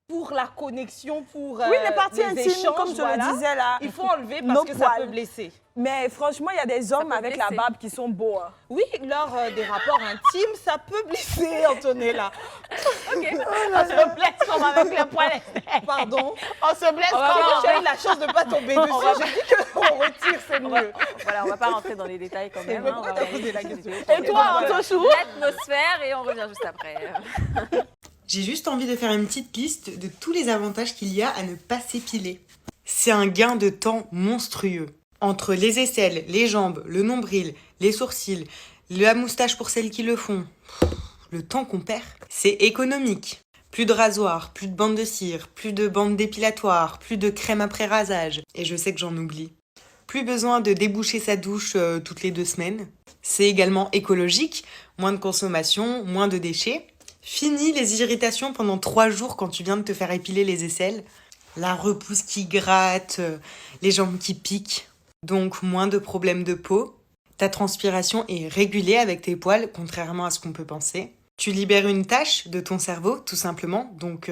pour la connexion, pour Oui, les parties intimes, échanges, comme je voilà, le disais là. il faut enlever parce nos que ça poils. peut blesser. Mais franchement, il y a des hommes peut avec la blesser. barbe qui sont beaux. Hein. Oui, lors des rapports intimes, ça peut blesser, Antonella. Ok. On se blesse comme avec les poils. Pardon. On se blesse On va comme voir, tu as eu la chance de ne pas tomber dessus. Je dis qu'on retire, c'est mieux. Voilà, on va pas rentrer dans les détails quand même. Mais hein, on pourquoi va t'as regarder posé la les question? vidéos. Et toi, Voilà. Antochou? L'atmosphère et on revient juste après. J'ai juste envie de faire une petite liste de tous les avantages qu'il y a à ne pas s'épiler. C'est un gain de temps monstrueux. Entre les aisselles, les jambes, le nombril, les sourcils, la moustache pour celles qui le font, le temps qu'on perd, c'est économique. Plus de rasoir, plus de bande de cire, plus de bande dépilatoire, plus de crème après rasage. Et je sais que j'en oublie. Plus besoin de déboucher sa douche toutes les 2 semaines. C'est également écologique, moins de consommation, moins de déchets. Fini les irritations pendant 3 jours quand tu viens de te faire épiler les aisselles. La repousse qui gratte, les jambes qui piquent. Donc moins de problèmes de peau. Ta transpiration est régulée avec tes poils, contrairement à ce qu'on peut penser. Tu libères une tâche de ton cerveau, tout simplement, donc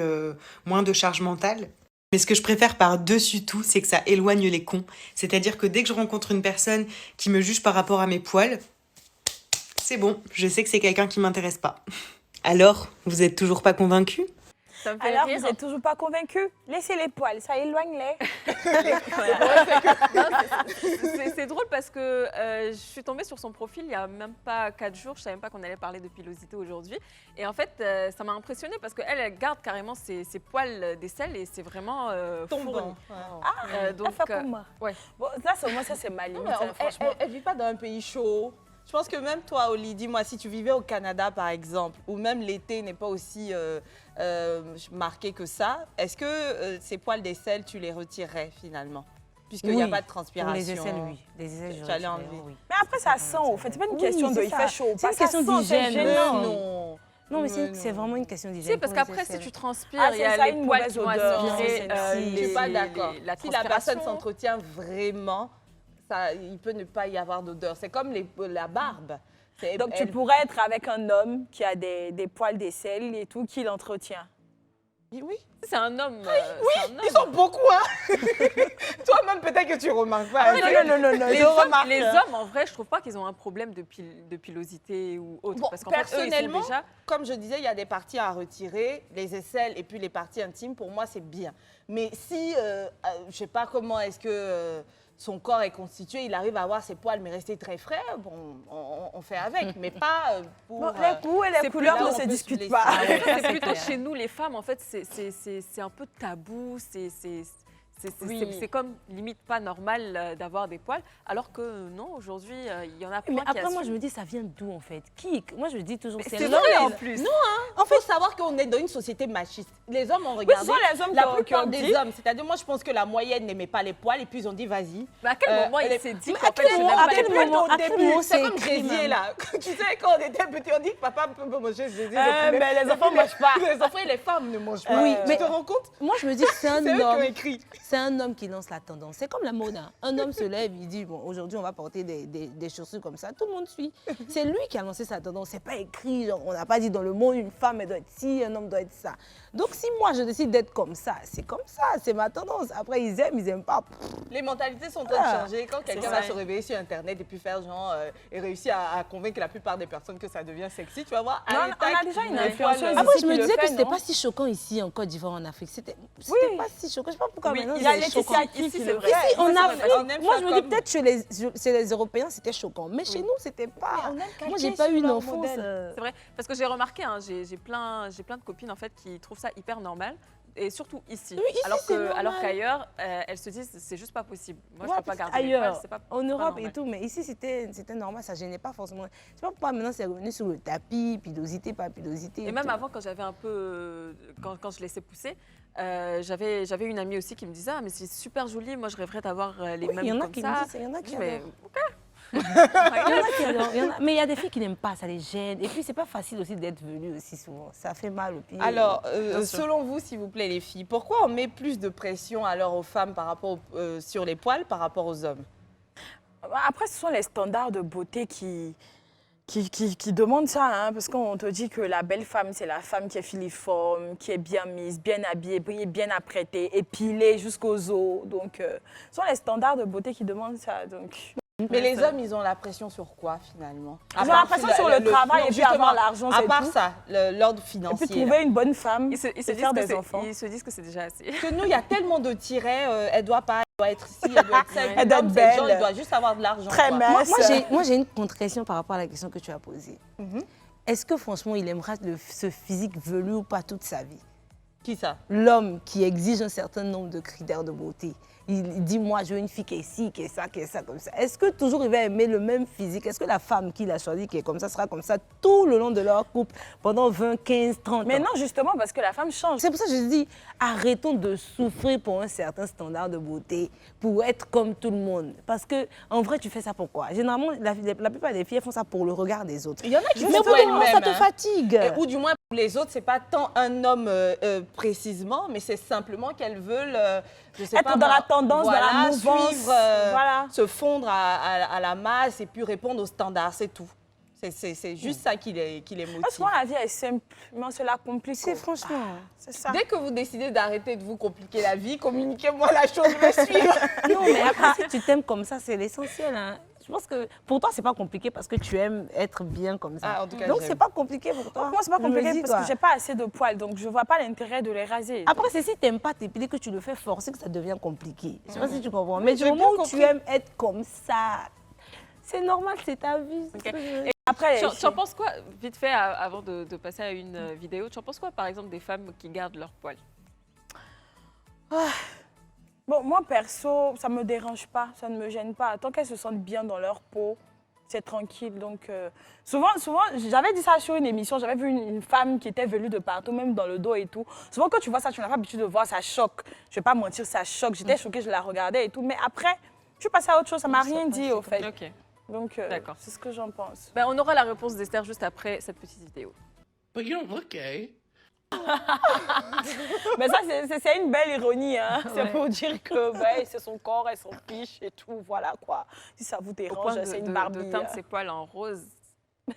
moins de charge mentale. Mais ce que je préfère par-dessus tout, c'est que ça éloigne les cons. C'est-à-dire que dès que je rencontre une personne qui me juge par rapport à mes poils, c'est bon, je sais que c'est quelqu'un qui m'intéresse pas. Alors, vous êtes toujours pas convaincus ? Ça me fait Alors, rire. vous n'êtes toujours pas convaincus? Laissez les poils, ça éloigne les. C'est drôle parce que je suis tombée sur son profil il n'y a même pas 4 jours. Je ne savais même pas qu'on allait parler de pilosité aujourd'hui. Et en fait, ça m'a impressionnée parce qu'elle elle garde carrément ses poils d'aisselle et c'est vraiment Tombant. Ah, donc, ça fait pour moi. ouais. Bon, là, moi, ça, c'est ma limite, hein, franchement. Elle ne vit pas dans un pays chaud. Je pense que même toi, Oli, dis-moi, si tu vivais au Canada, par exemple, où même l'été n'est pas aussi marqué que ça, est-ce que ces poils d'aisselle, tu les retirerais finalement? Puisqu'il n'y a Oui, pas de transpiration. Pour les aisselles, oui. Les aisselles, je Tu allais retirerai, enlever. oui. Mais après, ça sent, au fait. C'est pas une Oui, question de c'est il ça. fait chaud. C'est une Pas, ça question sent, c'est d'hygiène. gênant. Non. Non, mais Mais c'est non. vraiment une question Tu d'hygiène. sais, parce pour les qu'après, si aisselles. tu transpires, Ah, il y a c'est ça, les une poils mauvaise qui vont odeur. aspirer Non, Je ne suis pas d'accord. la Si la personne transpiration. s'entretient vraiment, ça, il peut ne pas y avoir d'odeur. C'est comme la barbe. Donc, tu pourrais être avec un homme qui a des poils d'aisselle et tout, qui l'entretient. Oui, C'est un homme. c'est un homme. ils sont beaucoup, hein. Toi-même, peut-être que tu remarques pas. Non. Les hommes, en vrai, je trouve pas qu'ils ont un problème de pilosité ou autre. Bon, parce qu'en fait, eux, ils sont personnellement, déjà... comme je disais, il y a des parties à retirer, les aisselles et puis les parties intimes, pour moi, c'est bien. Mais si, je sais pas comment est-ce que son corps est constitué, il arrive à avoir ses poils, mais rester très frais, bon, on fait avec, mais pas pour... Bon, les goûts et les c'est couleurs plus là ne où se on peut se discutent laisser. pas. C'est plutôt chez nous, les femmes, en fait, c'est un peu tabou, c'est comme limite pas normal d'avoir des poils, alors que non, aujourd'hui, il y en a plein Mais qui après, moi, assument. je me dis, ça vient d'où, en fait? Moi, je me dis toujours, C'est c'est vrai, l'homme. en plus. Il faut savoir qu'on est dans une société machiste. Les hommes ont regardé. ce sont les hommes la qui ont plupart dit. des hommes, c'est-à-dire moi je pense que la moyenne n'aimait pas les poils et puis ils ont dit vas-y. Mais à quel moment il les- s'est dit Mais qu'en à fait, quel tu moment- n'aimes à pas quel les poils moment au à quel début, moment c'est c'est comme écrit, Jésus même là. Tu sais quand on était petit, on dit que papa peut manger Jésus. Mais les enfants ne mangent pas. Les enfants et les femmes ne mangent pas. Oui, Tu mais- te rends compte? Moi, je me dis que c'est un C'est eux qui ont homme. écrit. c'est un homme qui lance la tendance. C'est comme la mode. Hein. Un homme se lève, il dit, bon, aujourd'hui, on va porter des chaussures comme ça. Tout le monde suit. C'est lui qui a lancé sa tendance. C'est pas écrit. Genre, on n'a pas dit dans le monde, une femme, elle doit être ci, un homme doit être ça. Donc, si moi, je décide d'être comme ça, c'est comme ça. C'est ma tendance. Après, ils aiment pas. Les mentalités sont en train de changer. Quand quelqu'un va se réveiller sur Internet et puis faire genre et réussir à convaincre la plupart des personnes que ça devient sexy, tu vas voir. Non, allez, on a tac, déjà une les influenceuse poils, Après, ici je me qui le disais que fait, c'était non? pas si choquant ici en Côte d'Ivoire, en Afrique. C'était pas si choquant. Je sais pas pourquoi Oui, maintenant Il y a c'est Laetitia choquant. qui Ici, le c'est vrai. fait. Si, en on aime Afrique, moi ça je me dis comme- peut-être chez les Européens c'était choquant, mais chez nous c'était pas. on aime Moi j'ai calquer pas sur eu une leur enfance. modèle. C'est vrai, parce que j'ai remarqué, hein, j'ai plein de copines en fait qui trouvent ça hyper normal. Et surtout ici. Oui, ici, c'est normal. Alors qu'ailleurs, elles se disent c'est juste pas possible. Moi, Ouais, je peux pas parce garder mes poils, ailleurs, c'est pas en pas Europe normal. et tout, mais ici c'était normal, ça gênait pas forcément. Je sais pas pourquoi maintenant c'est revenu sur le tapis, pilosité, pas pilosité. Et même tout. avant, quand j'avais un peu, quand je laissais pousser, j'avais une amie aussi qui me disait ah mais c'est super joli, moi je rêverais d'avoir les Oui, mêmes il y en a comme qui ça. me disent, il y en a Je qui dis, mais adorent. ok. Il y en a qui adorent, mais il y a des filles qui n'aiment pas, ça les gêne. Et puis c'est pas facile aussi d'être velu aussi souvent, ça fait mal au pied. Alors, Bien sûr. selon vous, s'il vous plaît, les filles, pourquoi on met plus de pression alors aux femmes par rapport sur les poils par rapport aux hommes? Après, ce sont les standards de beauté qui demandent ça, hein, parce qu'on te dit que la belle femme, c'est la femme qui est filiforme, qui est bien mise, bien habillée, bien apprêtée, épilée jusqu'aux os. Donc, ce sont les standards de beauté qui demandent ça. Donc, Mais les hommes, ils ont la pression sur quoi finalement? Ils ont la pression sur le travail et puis justement, avoir l'argent, À c'est part tout. ça, l'ordre Et financier. puis trouver une bonne femme Ils se et disent faire que des c'est- enfants. ils se disent que c'est déjà assez. Parce que nous, il y a tellement de tirets, elle doit pas, elle doit être ici, elle doit être ça. Elle doit être L'homme, c'est belle. genre, il doit juste avoir de l'argent. Très quoi. mince. Moi, j'ai une contre-question par rapport à la question que tu as posée. Est-ce que franchement, il aimera ce physique velu ou pas toute sa vie? Qui ça? L'homme qui exige un certain nombre de critères de beauté. Il dit, moi, je veux une fille qui est ci, qui est ça, comme ça. Est-ce que toujours il va aimer le même physique? Est-ce que la femme qu'il a choisie, qui est comme ça, sera comme ça tout le long de leur couple, pendant 20, 15, 30 Mais ans? non, justement, parce que la femme change. C'est pour ça que je dis, arrêtons de souffrir pour un certain standard de beauté, pour être comme tout le monde. Parce que, en vrai, tu fais ça pour quoi? Généralement, la plupart des filles elles font ça pour le regard des autres. Il y en a qui Mais font au bout pour d'un moment, ça elles-mêmes, te hein. fatigue. Ou du moins, pour les autres, c'est pas tant un homme précisément, mais c'est simplement qu'elles veulent, je sais Être pas dans moi, la tendance, dans la voilà, mouvance, suivre, voilà. se fondre à la masse et puis répondre aux standards, c'est tout. C'est juste ça qui les Parce motive. que la vie est simple, mais on se la complique. C'est franchement... C'est ça. Dès que vous décidez d'arrêter de vous compliquer la vie, communiquez-moi la chose, je vais suivre. Non, mais après, si tu t'aimes comme ça, c'est l'essentiel. Hein. Je pense que pour toi, c'est pas compliqué parce que tu aimes être bien comme ça. Ah, en tout cas, Donc, j'aime. c'est pas compliqué pour toi. Moi, c'est pas Je me compliqué dis, parce quoi. que j'ai pas assez de poils, donc je vois pas l'intérêt de les raser. Après, c'est si tu n'aimes pas t'épiler que tu le fais forcer que ça devient compliqué. Je sais pas si tu comprends. Mais du j'ai moment bien où tu compris. aimes être comme ça, c'est normal, c'est ta vie. c'est ce que je veux dire. Après, Tu en penses quoi, vite fait, avant de passer à une vidéo, tu en penses quoi par exemple des femmes qui gardent leurs poils? bon, moi, perso, ça me dérange pas, ça ne me gêne pas. Tant qu'elles se sentent bien dans leur peau, c'est tranquille. Donc, souvent, j'avais dit ça sur une émission, j'avais vu une femme qui était velue de partout, même dans le dos et tout. Souvent, quand tu vois ça, tu n'as pas l'habitude de voir, ça choque. Je vais pas mentir, ça choque. J'étais choquée, je la regardais et tout. Mais après, je suis passée à autre chose, ça m'a rien dit, au fait. Ok. Donc, D'accord. c'est ce que j'en pense. Ben, on aura la réponse d'Esther juste après cette petite vidéo. But you don't look gay. Mais ça, c'est une belle ironie, hein. C'est Ouais. pour dire que ben, c'est son corps, elle s'en fiche et tout, voilà quoi. Si ça vous Au dérange, point c'est une de Barbie. teindre ses poils en rose.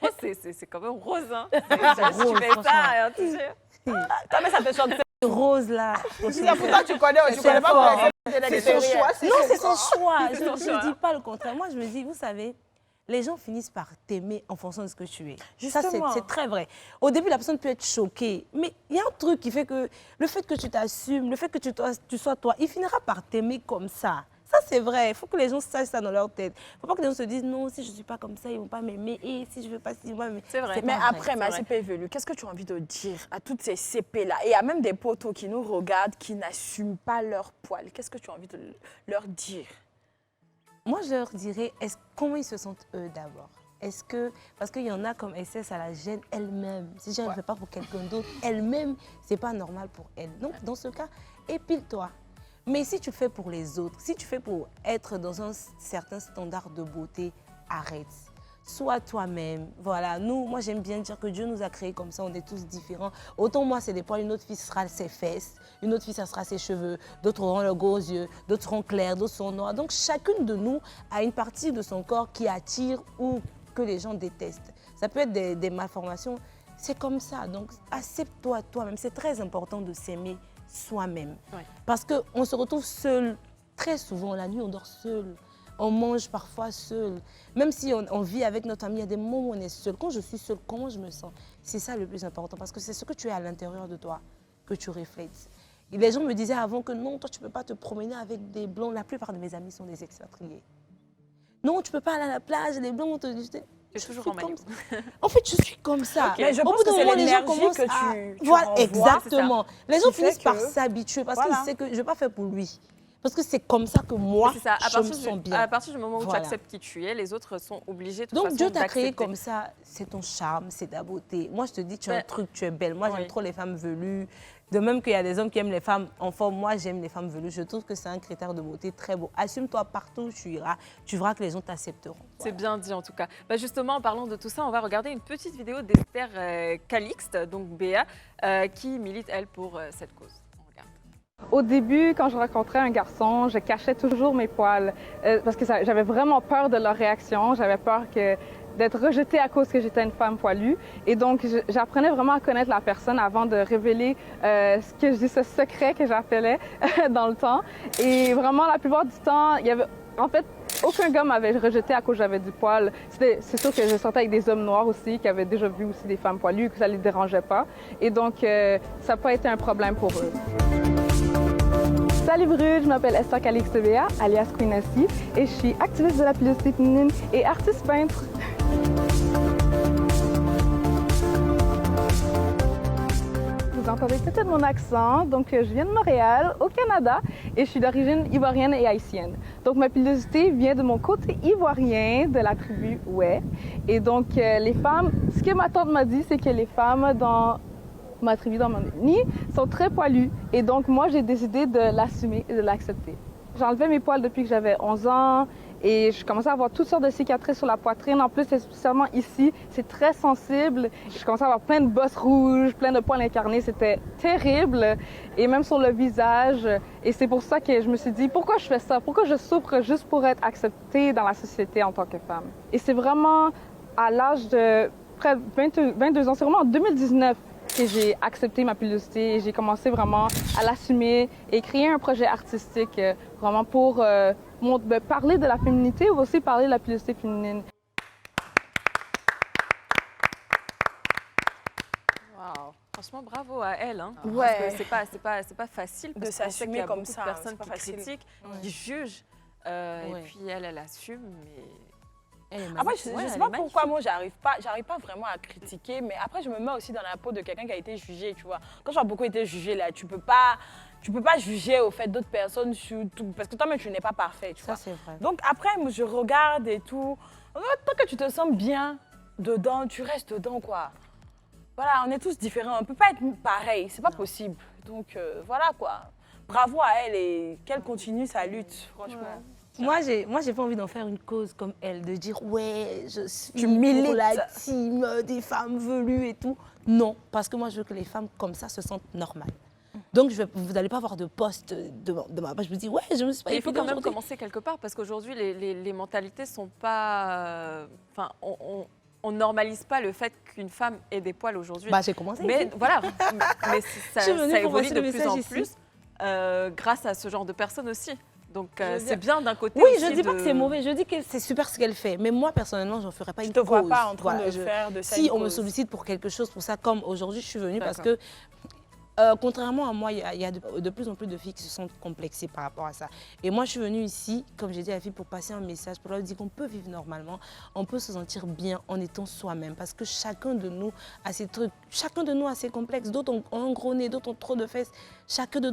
Oh, c'est quand même rose, hein. rose, Tu fais franchement. ça, et un t-shirt. Toi, mais ça te chante. Rose là. Pourtant, tu connais C'est pas fort. c'est son choix. Non, c'est son choix. Je son choix. ne dis pas le contraire. Moi, je me dis, vous savez, les gens finissent par t'aimer en fonction de ce que tu es. Ça, Justement. c'est très vrai. Au début, la personne peut être choquée. Mais il y a un truc qui fait que le fait que tu t'assumes, le fait que tu sois toi, il finira par t'aimer comme ça. Ça, c'est vrai. Il faut que les gens sachent ça dans leur tête. Il ne faut pas que les gens se disent, non, si je ne suis pas comme ça, ils ne vont pas m'aimer. Et si je ne veux pas, ils vont pas m'aimer. C'est vrai. Mais pas vrai, après, c'est ma vrai. CP velue, qu'est-ce que tu as envie de dire à toutes ces CP-là? Et il y a même des potos qui nous regardent, qui n'assument pas leurs poils. Qu'est-ce que tu as envie de leur dire? Moi, je leur dirais, comment ils se sentent eux d'abord? Est-ce que, parce qu'il y en a comme SS à la gêne elle-même. Si je ne le fais pas pour quelqu'un d'autre, elle-même, c'est pas normal pour elle. Donc, dans ce cas, épile-toi. Mais si tu le fais pour les autres, si tu fais pour être dans un certain standard de beauté, arrête. sois toi-même. Voilà, moi j'aime bien dire que Dieu nous a créés comme ça, on est tous différents. Autant moi c'est des poils, une autre fille ce sera ses fesses, une autre fille ça sera ses cheveux, d'autres auront leurs gros yeux, d'autres seront clairs, d'autres seront noirs. Donc chacune de nous a une partie de son corps qui attire ou que les gens détestent. Ça peut être des malformations, c'est comme ça. Donc accepte-toi toi-même, c'est très important de s'aimer soi-même. Ouais. Parce qu'on se retrouve seul, très souvent la nuit on dort seul. On mange parfois seul. Même si on vit avec notre famille, il y a des moments où on est seul. Quand je suis seule, comment je me sens? C'est ça le plus important parce que c'est ce que tu as à l'intérieur de toi que tu reflètes. Et les gens me disaient avant que non, toi tu ne peux pas te promener avec des blancs. La plupart de mes amis sont des expatriés. Non, tu ne peux pas aller à la plage, les blancs, Tu es toujours en maillot. En fait, je suis comme ça. Mais je Au pense bout que d'un c'est moment, les gens l'énergie commencent que tu Voilà, renvoies, exactement. Les gens Qui fait finissent par que- s'habituer parce Voilà. qu'ils savent que je ne vais pas faire pour lui. Parce que c'est comme ça que moi, C'est ça. je me sens bien. À partir du moment où Voilà. tu acceptes qui tu es, les autres sont obligés de toute Donc façon Dieu t'a créé d'accepter. comme ça, c'est ton charme, c'est ta beauté. Moi je te dis, tu as un Ben, truc, tu es belle. Moi oui. j'aime trop les femmes velues. De même qu'il y a des hommes qui aiment les femmes en forme, moi j'aime les femmes velues. Je trouve que c'est un critère de beauté très beau. Assume-toi partout où tu iras, tu verras que les gens t'accepteront. C'est bien dit en tout cas. Bah justement, en parlant de tout ça, on va regarder une petite vidéo d'Esther Calixte, donc Béa, qui milite, elle, pour cette cause. On regarde. Au début, quand je rencontrais un garçon, je cachais toujours mes poils parce que j'avais vraiment peur de leur réaction. J'avais peur d'être rejetée à cause que j'étais une femme poilue. Et donc, j'apprenais vraiment à connaître la personne avant de révéler ce secret que j'appelais dans le temps. Et vraiment, la plupart du temps, il y avait... En fait, aucun gars m'avait rejeté à cause que j'avais du poil. C'est sûr que je sortais avec des hommes noirs aussi, qui avaient déjà vu aussi des femmes poilues, que ça ne les dérangeait pas. Et donc, ça n'a pas été un problème pour eux. Salut Brude, je m'appelle Esther Calixte Béa, alias Queen Nasty, et je suis activiste de la pilosité féminine et artiste peintre. Vous entendez peut-être mon accent, donc je viens de Montréal, au Canada, et je suis d'origine ivoirienne et haïtienne. Donc ma pilosité vient de mon côté ivoirien, de la tribu Oué. Et donc les femmes, ce que ma tante m'a dit, c'est que les femmes dans ma tribu, dans mon ethnie, sont très poilues. Et donc moi, j'ai décidé de l'assumer et de l'accepter. J'enlevais mes poils depuis que j'avais 11 ans et je commençais à avoir toutes sortes de cicatrices sur la poitrine. En plus, spécialement ici, c'est très sensible. Je commençais à avoir plein de bosses rouges, plein de poils incarnés. C'était terrible. Et même sur le visage. Et c'est pour ça que je me suis dit, pourquoi je fais ça? Pourquoi je souffre juste pour être acceptée dans la société en tant que femme? Et c'est vraiment à l'âge de près de 22 ans, c'est vraiment en 2019 que j'ai accepté ma pilosité et j'ai commencé vraiment à l'assumer et créer un projet artistique vraiment pour parler de la féminité ou aussi parler de la pilosité féminine. Waouh. Franchement, bravo à elle. Hein. Ouais. Parce que c'est pas facile De parce qu'on sait qu'il s'assumer y a comme beaucoup ça, de personnes c'est pas qui facile. critiquent, Ouais. qui jugent. Ouais. Et puis elle assume. Mais... Elle est Après, magnifique. je Ouais, ne sais elle pas est pourquoi moi, j'arrive pas vraiment à critiquer, mais après, je me mets aussi dans la peau de quelqu'un qui a été jugé, tu vois. Quand tu as beaucoup été jugé, là, tu peux pas juger au fait d'autres personnes, surtout, parce que toi-même, tu n'es pas parfait, tu vois. Ça c'est vrai. Donc après, moi, je regarde et tout. Tant que tu te sens bien dedans, tu restes dedans, quoi. Voilà, on est tous différents, on peut pas être pareil, c'est pas possible. Donc voilà, quoi. Bravo à elle et qu'elle continue sa lutte, franchement. Moi, j'ai pas envie d'en faire une cause comme elle, de dire ouais, je suis Tu milites. pour la team des femmes velues et tout. Non, parce que moi, je veux que les femmes comme ça se sentent normales. Donc, vous n'allez pas avoir de poste de ma page. Je me dis ouais, je me suis pas Il faut épilée quand même aujourd'hui. commencer quelque part parce qu'aujourd'hui, les mentalités sont pas. Enfin, on normalise pas le fait qu'une femme ait des poils aujourd'hui. Bah, j'ai commencé. Mais ici. voilà, mais Je suis venue ça pour évolue passer de le plus message en ici. plus grâce à ce genre de personnes aussi. Donc veux c'est dire- bien d'un côté. Oui, aussi je dis pas de- que c'est mauvais, je dis que c'est super ce qu'elle fait. Mais moi, personnellement, j'en ferais pas une Je te vois cause. pas en train Voilà, de faire de ça Si une on me cause. sollicite pour quelque chose, pour ça, comme aujourd'hui, je suis venue parce D'accord. que, contrairement à moi, il y a de plus en plus de filles qui se sentent complexées par rapport à ça. Et moi, je suis venue ici, comme j'ai dit à la fille, pour passer un message, pour leur dire qu'on peut vivre normalement, on peut se sentir bien en étant soi-même. Parce que chacun de nous a ses trucs, chacun de nous a ses complexes. D'autres ont un gros nez, d'autres ont trop de fesses.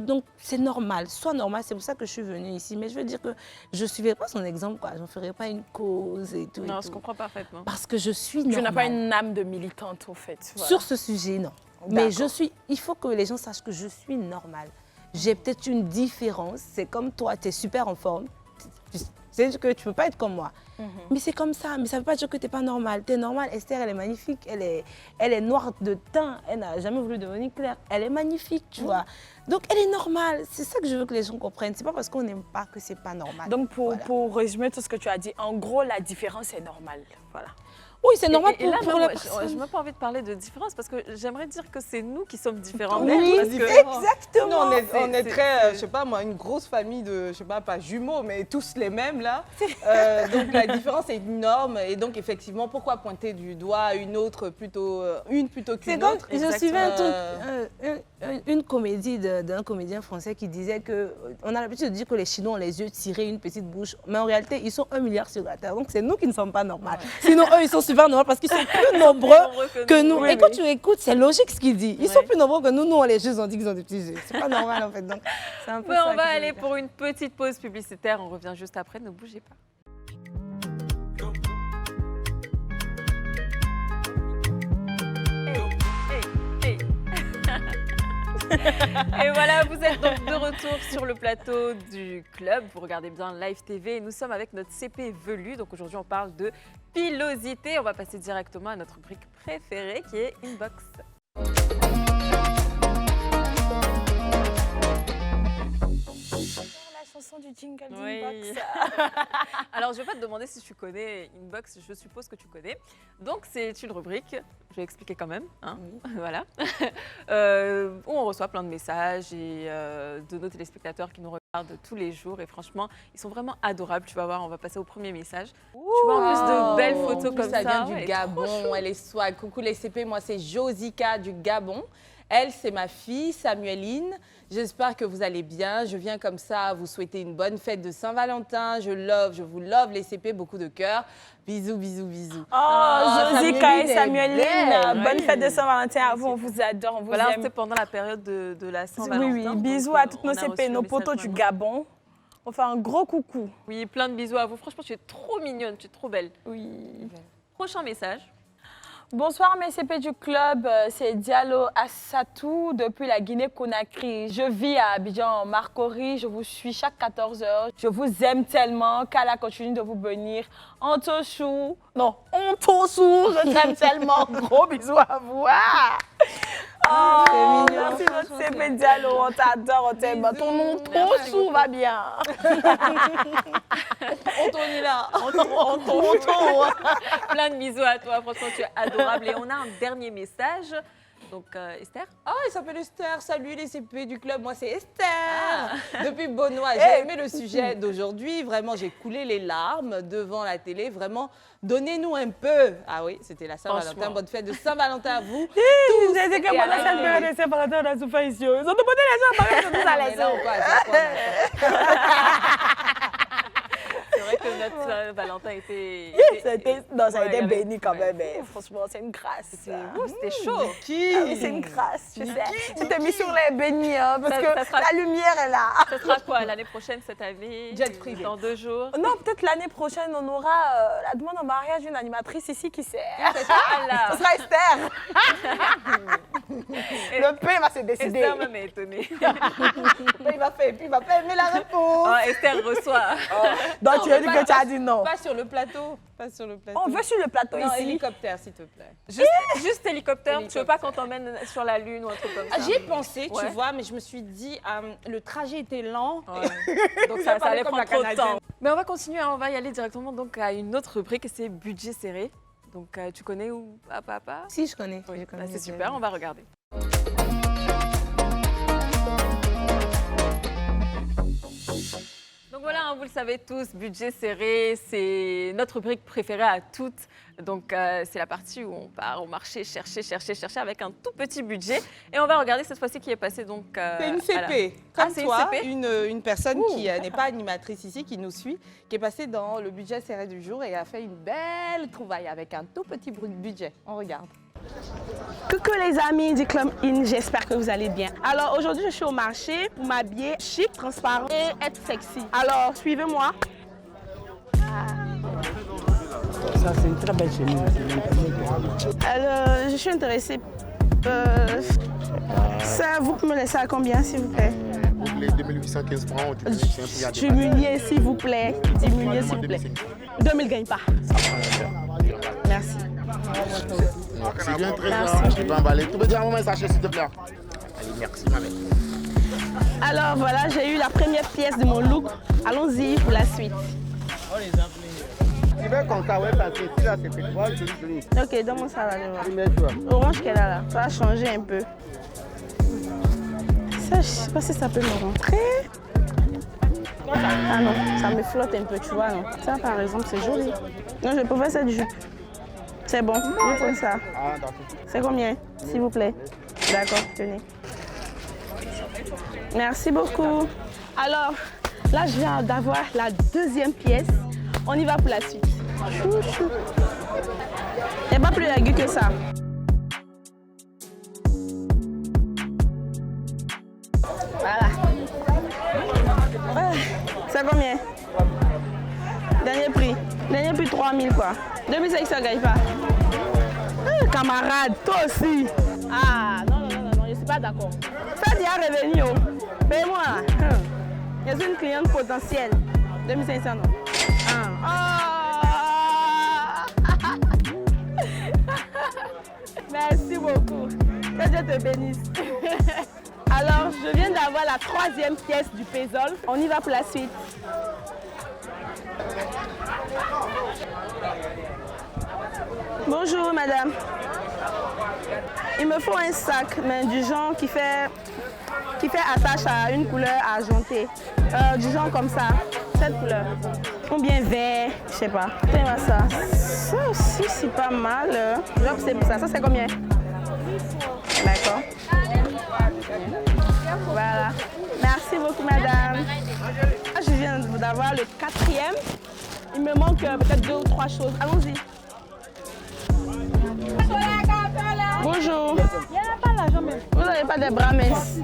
Donc, c'est normal, sois normal. C'est pour ça que je suis venue ici. Mais je veux dire que je ne suivrai pas son exemple, quoi. Je n'en ferai pas une cause et tout. et Non, tout. je comprends parfaitement. Parce que je suis Tu normale. n'as pas une âme de militante, au fait. Voilà. Sur ce sujet, non. Mais D'accord. il faut que les gens sachent que je suis normale. J'ai peut-être une différence. C'est comme toi, tu es super en forme. C'est-à-dire que tu ne peux pas être comme moi. Mais c'est comme ça, mais ça ne veut pas dire que tu n'es pas normale. Tu es normale, Esther, elle est magnifique, elle est noire de teint, elle n'a jamais voulu devenir claire. Elle est magnifique, tu vois. Donc elle est normale, c'est ça que je veux que les gens comprennent. C'est pas parce qu'on n'aime pas que c'est pas normal. Donc pour résumer tout ce que tu as dit, en gros, la différence est normale. Voilà. Oui, c'est normal Et là, pour la je personne. n'ai même pas envie de parler de différence parce que j'aimerais dire que c'est nous qui sommes différents. Oui, parce que- exactement. Nous, on est c'est- très, je sais pas moi, une grosse famille de, je sais pas jumeaux, mais tous les mêmes là. Donc la différence est énorme. Et donc effectivement, pourquoi pointer du doigt une autre plutôt, une plutôt C'est qu'une comme, autre? je suivais un Euh, truc, une comédie d'un comédien français qui disait que on a l'habitude de dire que les Chinois ont les yeux tirés, une petite bouche, mais en réalité, ils sont 1 milliard sur la Terre. Donc c'est nous qui ne sommes pas normales. Sinon, eux, ils sont super normaux parce qu'ils sont plus nombreux que nous. Oui, Et quand oui. tu écoutes, c'est logique ce qu'il dit. Ils sont Ouais. plus nombreux que nous. Nous, on les juste, on dit qu'ils ont des petits yeux. C'est pas normal en fait. Donc c'est un peu Ouais, ça on que va je veux aller dire. pour une petite pause publicitaire. On revient juste après. Ne bougez pas. Hey, hey, hey. Et voilà, vous êtes donc de retour sur le plateau du club. Vous regardez bien Live TV. Nous sommes avec notre CP Velu. Donc aujourd'hui, on parle de pilosité. On va passer directement à notre rubrique préférée qui est Inbox. La chanson du jingle Oui. d'Inbox. Alors, je ne vais pas te demander si tu connais Inbox, je suppose que tu connais. Donc, c'est une rubrique, je vais expliquer quand même, hein, voilà, où on reçoit plein de messages et de nos téléspectateurs qui nous regardent tous les jours. Et franchement, ils sont vraiment adorables. Tu vas voir, on va passer au premier message. Tu vois en plus de belles photos En plus, comme ça ça. vient Ouais, du Gabon, elle est swag. Coucou les CP, moi c'est Josica du Gabon. Elle, c'est ma fille, Samueline. J'espère que vous allez bien. Je viens comme ça vous souhaiter une bonne fête de Saint-Valentin. Je vous love les CP, beaucoup de cœur. Bisous, bisous, bisous. Oh, Josica et Samueline est Samueline, belle, bonne oui. fête de Saint-Valentin à vous, on vous adore, on vous Voilà, aime. c'était pendant la période de la Oui, Saint-Valentin. oui, donc, bisous à toutes on nos a reçu CP, le nos message potos du vraiment. Gabon. On fait un gros coucou. Oui, plein de bisous à vous. Franchement, tu es trop mignonne, tu es trop belle. Oui. Prochain message. Bonsoir mes CP du club, c'est Diallo Assatou depuis la Guinée-Conakry. Je vis à Abidjan, Marcory, je vous suis chaque 14h. Je vous aime tellement, qu'Allah continue de vous bénir. Antosou, non, Ontosou, je t'aime tellement. Gros bisous à vous. Ah! Oh, mignon. merci notre CP Diallo, on t'adore, on t'aime. Ton nom Ontosou va bien. On est là. Plein de bisous à toi, franchement, tu es adorable. Et on a un dernier message. Donc, Esther. Ah, il s'appelle Esther. Salut les CP du club, moi c'est Esther. Depuis Beaunois, j'ai aimé le sujet d'aujourd'hui. Vraiment, j'ai coulé les larmes devant la télé. Vraiment, donnez-nous un peu. Ah oui, c'était la Saint-Valentin. Franchement. Bonne fête de Saint-Valentin à vous. J'ai dit que Et à pendant la cette période de Saint-Valentin, on a souffert ici. Ils ont demandé les gens à parler de nous à Mais là, l'aise. on passe, on passe. C'est vrai que notre Saint-Valentin était. Ça a été, non, ça a Ouais, été il y avait- béni quand ouais. même. Mais franchement, c'est une grâce. C'était chaud. Qui Ah oui, c'est une grâce, tu sais. Tu t'es mis sur les bénis, hein, parce que ça sera- la lumière est là. Ça sera quoi l'année prochaine, cette année? Jet privé. Dans 2 jours. Non, peut-être l'année prochaine, on aura la demande en mariage d'une animatrice ici qui sait. Ah là. Ce sera Esther. Le P va se décider. Esther même est étonnée. il m'a fait aimer la réponse. Oh, Esther reçoit. Donc tu as dit pas- que tu as dit non. Pas sur le plateau. Pas sur le plateau. On veut sur le plateau Non, ici. hélicoptère, s'il te plaît. Juste hélicoptère. Tu veux pas qu'on t'emmène sur la Lune ou un truc comme ça? J'y ai pensé, tu Ouais. vois, mais je me suis dit, le trajet était lent. Ouais. Donc ça parler allait comme prendre la trop de Canadienne. temps. Mais on va continuer, hein, on va y aller directement donc à une autre rubrique et c'est budget serré. Donc tu connais ou papa? Si, je connais. Oui, je connais, c'est j'ai super, vu. on va regarder. Donc voilà, hein, vous le savez tous, budget serré, c'est notre rubrique préférée à toutes. Donc c'est la partie où on part au marché chercher avec un tout petit budget. Et on va regarder cette fois-ci qui est passé donc. C'est une à la- CP, Ah, comme c'est une toi, CP? une personne qui n'est pas animatrice ici, qui nous suit, qui est passée dans le budget serré du jour et a fait une belle trouvaille avec un tout petit budget. On regarde. Coucou les amis du Club In, j'espère que vous allez bien. Alors aujourd'hui je suis au marché pour m'habiller chic, transparent et être sexy. Alors suivez-moi. Ça, c'est une très belle chemise. Alors je suis intéressée. Ça, vous pouvez me laisser à combien s'il vous plaît? Pour les 2815 francs, tu diminues, c'est un prix à dépasser. Diminuez, s'il vous plaît. Diminuez, s'il vous plaît. 2000 gagne pas. Merci. C'est bien, très bien. Tu peux emballer. Tu peux dire à maman un sachet, s'il te plaît. Allez, merci, ma mère. Alors voilà, j'ai eu la première pièce de mon look. Allons-y pour la suite. Tu veux qu'on t'aille passer ici, là, c'est quoi, je dis. Ok, donne-moi ça là, devant. Orange qu'elle a là, ça va changer un peu. Ça, je sais pas si ça peut me rentrer. Ah non, ça me flotte un peu, tu vois, non. Ça, par exemple, c'est joli. Non, je peux faire cette jupe. C'est bon, je prends ça. C'est combien, s'il vous plaît? D'accord, tenez. Merci beaucoup. Alors, là, je viens d'avoir la deuxième pièce. On y va pour la suite. Chou. Il n'y a pas plus aigu que ça. Voilà. C'est combien? Dernier prix. Dernier prix 3000 quoi. 2500 ça gagne pas. Camarade, toi aussi. Ah, non, je ne suis pas d'accord. Ça dit à revenu. Paye-moi. Je suis une cliente potentielle. 2500 non. Merci beaucoup. Que Dieu te bénisse. Alors, je viens d'avoir la troisième pièce du puzzle. On y va pour la suite. Bonjour, madame. Il me faut un sac, mais du genre qui fait attache à une couleur argentée. Du genre comme ça, cette couleur. Ou bien vert, je sais pas. Tiens ça. Ça aussi, c'est pas mal. Je vais opter pour ça. Ça, c'est combien? D'accord. Voilà. Merci beaucoup, madame. Je viens d'avoir le quatrième. Il me manque peut-être 2 ou 3 choses. Allons-y. Bonjour. Vous n'avez pas de bras minces?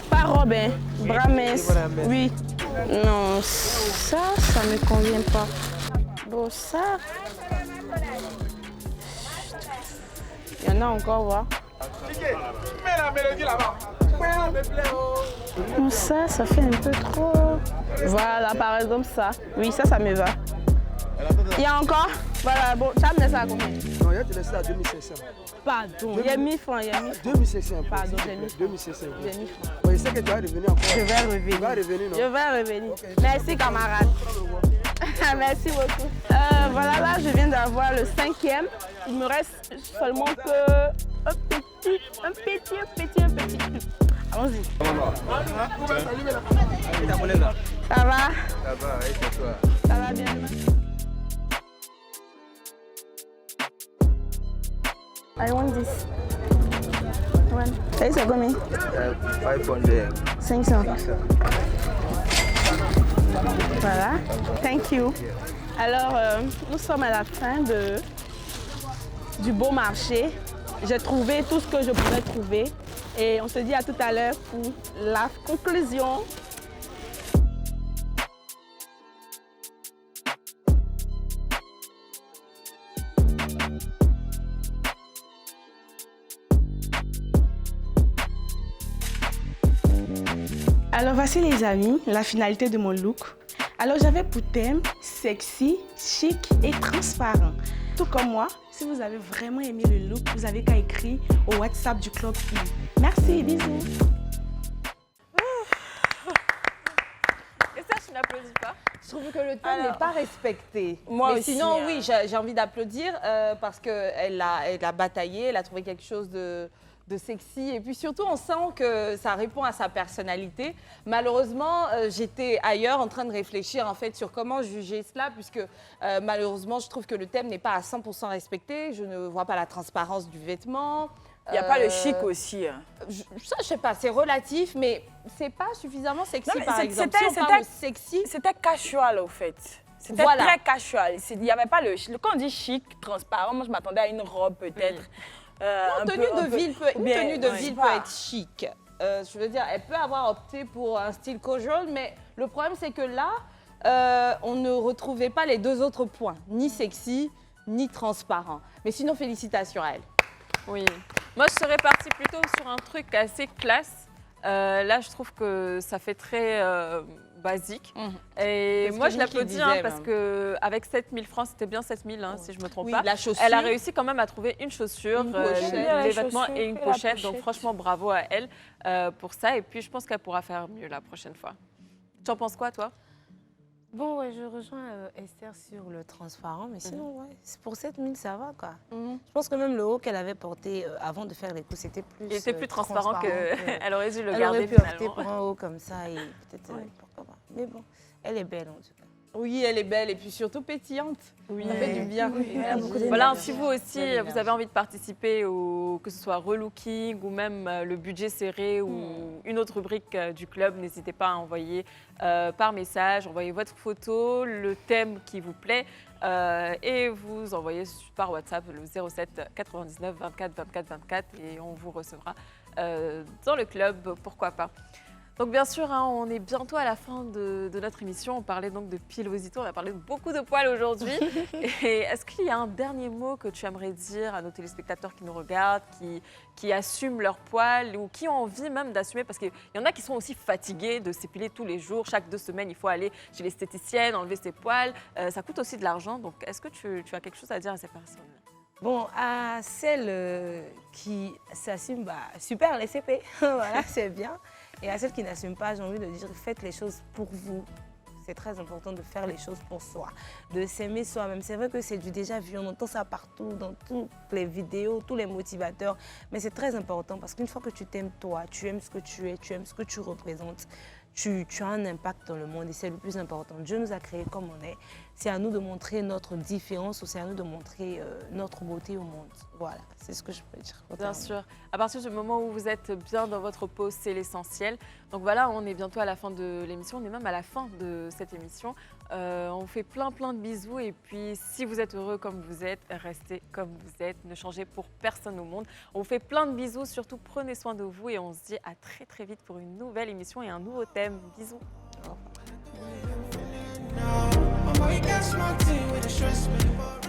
Pas robe, hein? Bras minces. Oui. Non, ça me convient pas. Bon, ça... Il y en a encore, voir. Bon, ça fait un peu trop... Voilà, par exemple, ça. Oui, ça me va. Il y a encore? Voilà, bon, ça me laisse à combien? Non, il y a te laisser à 2500. Pardon, il y a 1000 francs, il y a 1000 francs. 2500. Pardon, j'ai 1000 francs. 2500. J'ai 1000 francs. Oui, je sais que tu vas revenir encore. Je vais revenir. Tu vas revenir, non? Je vais revenir. Okay. Merci, camarade. Merci beaucoup. Voilà, là, je viens d'avoir le 5e. Il me reste seulement que un petit truc. Allons-y. Ça va? Ça va, et c'est toi? Ça va bien. I want this. One. C'est combien? 500. Voilà. Thank you. Alors, nous sommes à la fin du beau marché. J'ai trouvé tout ce que je pouvais trouver. Et on se dit à tout à l'heure pour la conclusion. Alors voici les amis, la finalité de mon look. Alors j'avais pour thème sexy, chic et transparent. Tout comme moi, si vous avez vraiment aimé le look, vous avez qu'à écrire au WhatsApp du Club In. Merci, bisous. Et ça, je n'applaudis pas. Je trouve que le thème n'est pas respecté. Moi mais aussi, sinon, hein. oui, j'ai envie d'applaudir parce qu'elle a bataillé, elle a trouvé quelque chose de sexy. Et puis surtout, on sent que ça répond à sa personnalité. Malheureusement, j'étais ailleurs en train de réfléchir en fait sur comment juger cela, puisque malheureusement, je trouve que le thème n'est pas à 100% respecté. Je ne vois pas la transparence du vêtement. Il n'y a pas le chic aussi. Ça, je sais pas, c'est relatif, mais c'est pas suffisamment sexy, Non, mais par exemple. Si on parle de sexy... C'était casual, au fait. C'était Voilà. très casual. Il n'y avait pas le... Quand on dit chic, transparent, moi, je m'attendais à une robe, peut-être. Une tenue de ville peut être chic. Je veux dire, elle peut avoir opté pour un style casual, mais le problème, c'est que là, on ne retrouvait pas les deux autres points, ni sexy, ni transparent. Mais sinon, félicitations à elle. Oui. Moi, je serais partie plutôt sur un truc assez classe. Là, je trouve que ça fait très basique. Et C'est moi, ce je que Niki l'applaudis disait, parce même. qu'avec 7 000 francs, c'était bien 7 000, si je ne me trompe Oui, pas. la chaussure. Elle a réussi quand même à trouver une chaussure, Une pochette. les vêtements chaussure et une et la pochette. Donc, pochette. franchement, bravo à elle pour ça. Et puis, je pense qu'elle pourra faire mieux la prochaine fois. Tu en penses quoi, toi? Bon, ouais, je rejoins Esther sur le transparent, mais sinon, ouais, pour 7 000, ça va, quoi. Je pense que même le haut qu'elle avait porté avant de faire les coups, c'était plus Il était plus transparent qu'elle aurait dû le elle garder aurait pu opter finalement. pour un haut comme ça et peut-être, pourquoi pas. Mais bon, elle est belle en tout cas. Oui, elle est belle et puis surtout pétillante. Oui. Ça fait du bien. elle a beaucoup d'énergie. Voilà, si vous aussi, Belle vous avez envie de participer au que ce soit relooking ou même le budget serré ou une autre rubrique du club, n'hésitez pas à envoyer par message, envoyez votre photo, le thème qui vous plaît et vous envoyez par WhatsApp le 07 99 24 24 24 et on vous recevra dans le club, pourquoi pas. Donc bien sûr, on est bientôt à la fin de notre émission. On parlait donc de pilosité, on a parlé de beaucoup de poils aujourd'hui. Et est-ce qu'il y a un dernier mot que tu aimerais dire à nos téléspectateurs qui nous regardent, qui assument leurs poils ou qui ont envie même d'assumer? Parce qu'il y en a qui sont aussi fatigués de s'épiler tous les jours. Chaque 2 semaines, il faut aller chez l'esthéticienne, enlever ses poils. Ça coûte aussi de l'argent. Donc est-ce que tu as quelque chose à dire à ces personnes? Bon, à celles qui s'assument, super, les CP, voilà, c'est bien. Et à celles qui n'assument pas, j'ai envie de dire, faites les choses pour vous. C'est très important de faire les choses pour soi, de s'aimer soi-même. C'est vrai que c'est du déjà vu, on entend ça partout, dans toutes les vidéos, tous les motivateurs. Mais c'est très important parce qu'une fois que tu t'aimes toi, tu aimes ce que tu es, tu aimes ce que tu représentes, tu as un impact dans le monde et c'est le plus important. Dieu nous a créés comme on est. C'est à nous de montrer notre différence ou c'est à nous de montrer notre beauté au monde. Voilà, c'est ce que je peux dire. Bien sûr. À partir du moment où vous êtes bien dans votre peau, c'est l'essentiel. Donc voilà, on est bientôt à la fin de l'émission. On est même à la fin de cette émission. On vous fait plein de bisous. Et puis, si vous êtes heureux comme vous êtes, restez comme vous êtes. Ne changez pour personne au monde. On vous fait plein de bisous. Surtout, prenez soin de vous. Et on se dit à très vite pour une nouvelle émission et un nouveau thème. Bisous. Boy, got small tea with a stress me.